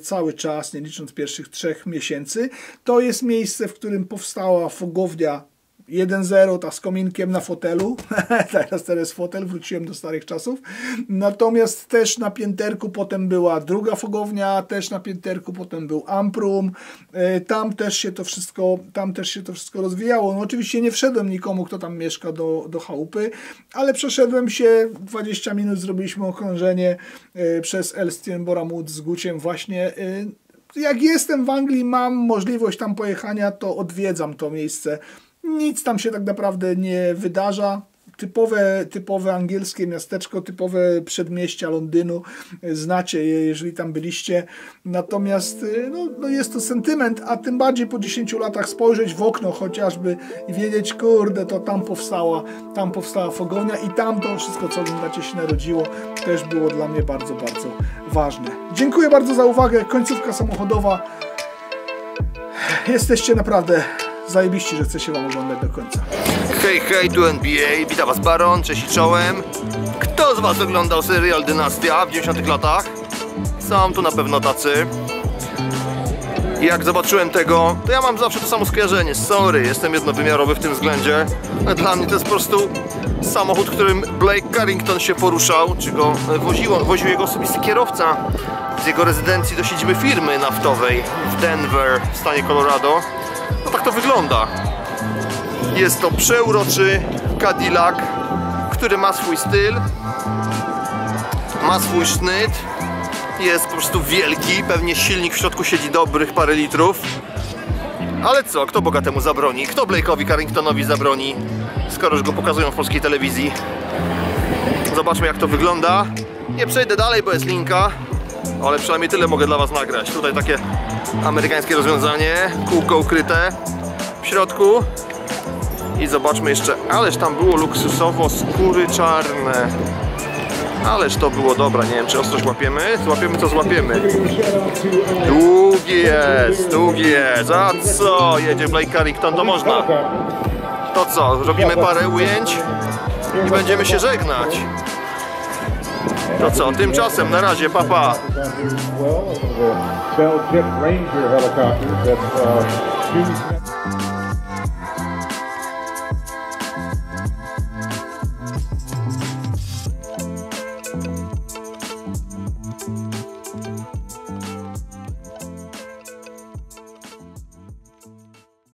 cały czas, nie licząc pierwszych 3 miesięcy. To jest miejsce, w którym powstała fogownia 1.0, ta z kominkiem na fotelu. Teraz fotel, wróciłem do starych czasów. Natomiast też na pięterku potem była druga fogownia, też na pięterku potem był Amprum. Tam też się to wszystko rozwijało. No oczywiście nie wszedłem nikomu, kto tam mieszka do chałupy, ale przeszedłem się 20 minut, zrobiliśmy okrążenie przez Elstree and Boreham Wood z Guciem właśnie. Jak jestem w Anglii, mam możliwość tam pojechania, to odwiedzam to miejsce. Nic tam się tak naprawdę nie wydarza. Typowe angielskie miasteczko, typowe przedmieścia Londynu. Znacie je, jeżeli tam byliście. Natomiast no jest to sentyment, a tym bardziej po 10 latach spojrzeć w okno chociażby i wiedzieć, kurde, to tam powstała fogownia i tam to wszystko, co oglądacie, się narodziło, też było dla mnie bardzo, bardzo ważne. Dziękuję bardzo za uwagę. Końcówka samochodowa. Jesteście naprawdę zajebiści, że chce się wam oglądać do końca. Hej, hej, tu NBA, witam was Baron, cześć i czołem. Kto z was oglądał serial Dynastia w 90 latach? Są tu na pewno tacy. I jak zobaczyłem tego, to ja mam zawsze to samo skojarzenie. Sorry, jestem jednowymiarowy w tym względzie. Dla mnie to jest po prostu samochód, którym Blake Carrington się poruszał, czy go woził jego osobisty kierowca z jego rezydencji do siedziby firmy naftowej w Denver w stanie Colorado. No tak to wygląda. Jest to przeuroczy Cadillac, który ma swój styl, ma swój sznyt, jest po prostu wielki, pewnie silnik w środku siedzi dobrych parę litrów. Ale co, kto bogatemu zabroni? Kto Blake'owi Carringtonowi zabroni, skoro już go pokazują w polskiej telewizji? Zobaczmy, jak to wygląda. Nie przejdę dalej, bo jest linka, ale przynajmniej tyle mogę dla was nagrać. Tutaj takie amerykańskie rozwiązanie, kółko ukryte w środku. I zobaczmy jeszcze, ależ tam było luksusowo, skóry czarne. Ależ to było dobra, nie wiem, czy ostrość łapiemy? Złapiemy co złapiemy. Długi jest, a co? Jedzie Blake Carrington, to można. To co, robimy parę ujęć i będziemy się żegnać. To co, tymczasem na razie, papa. Pa.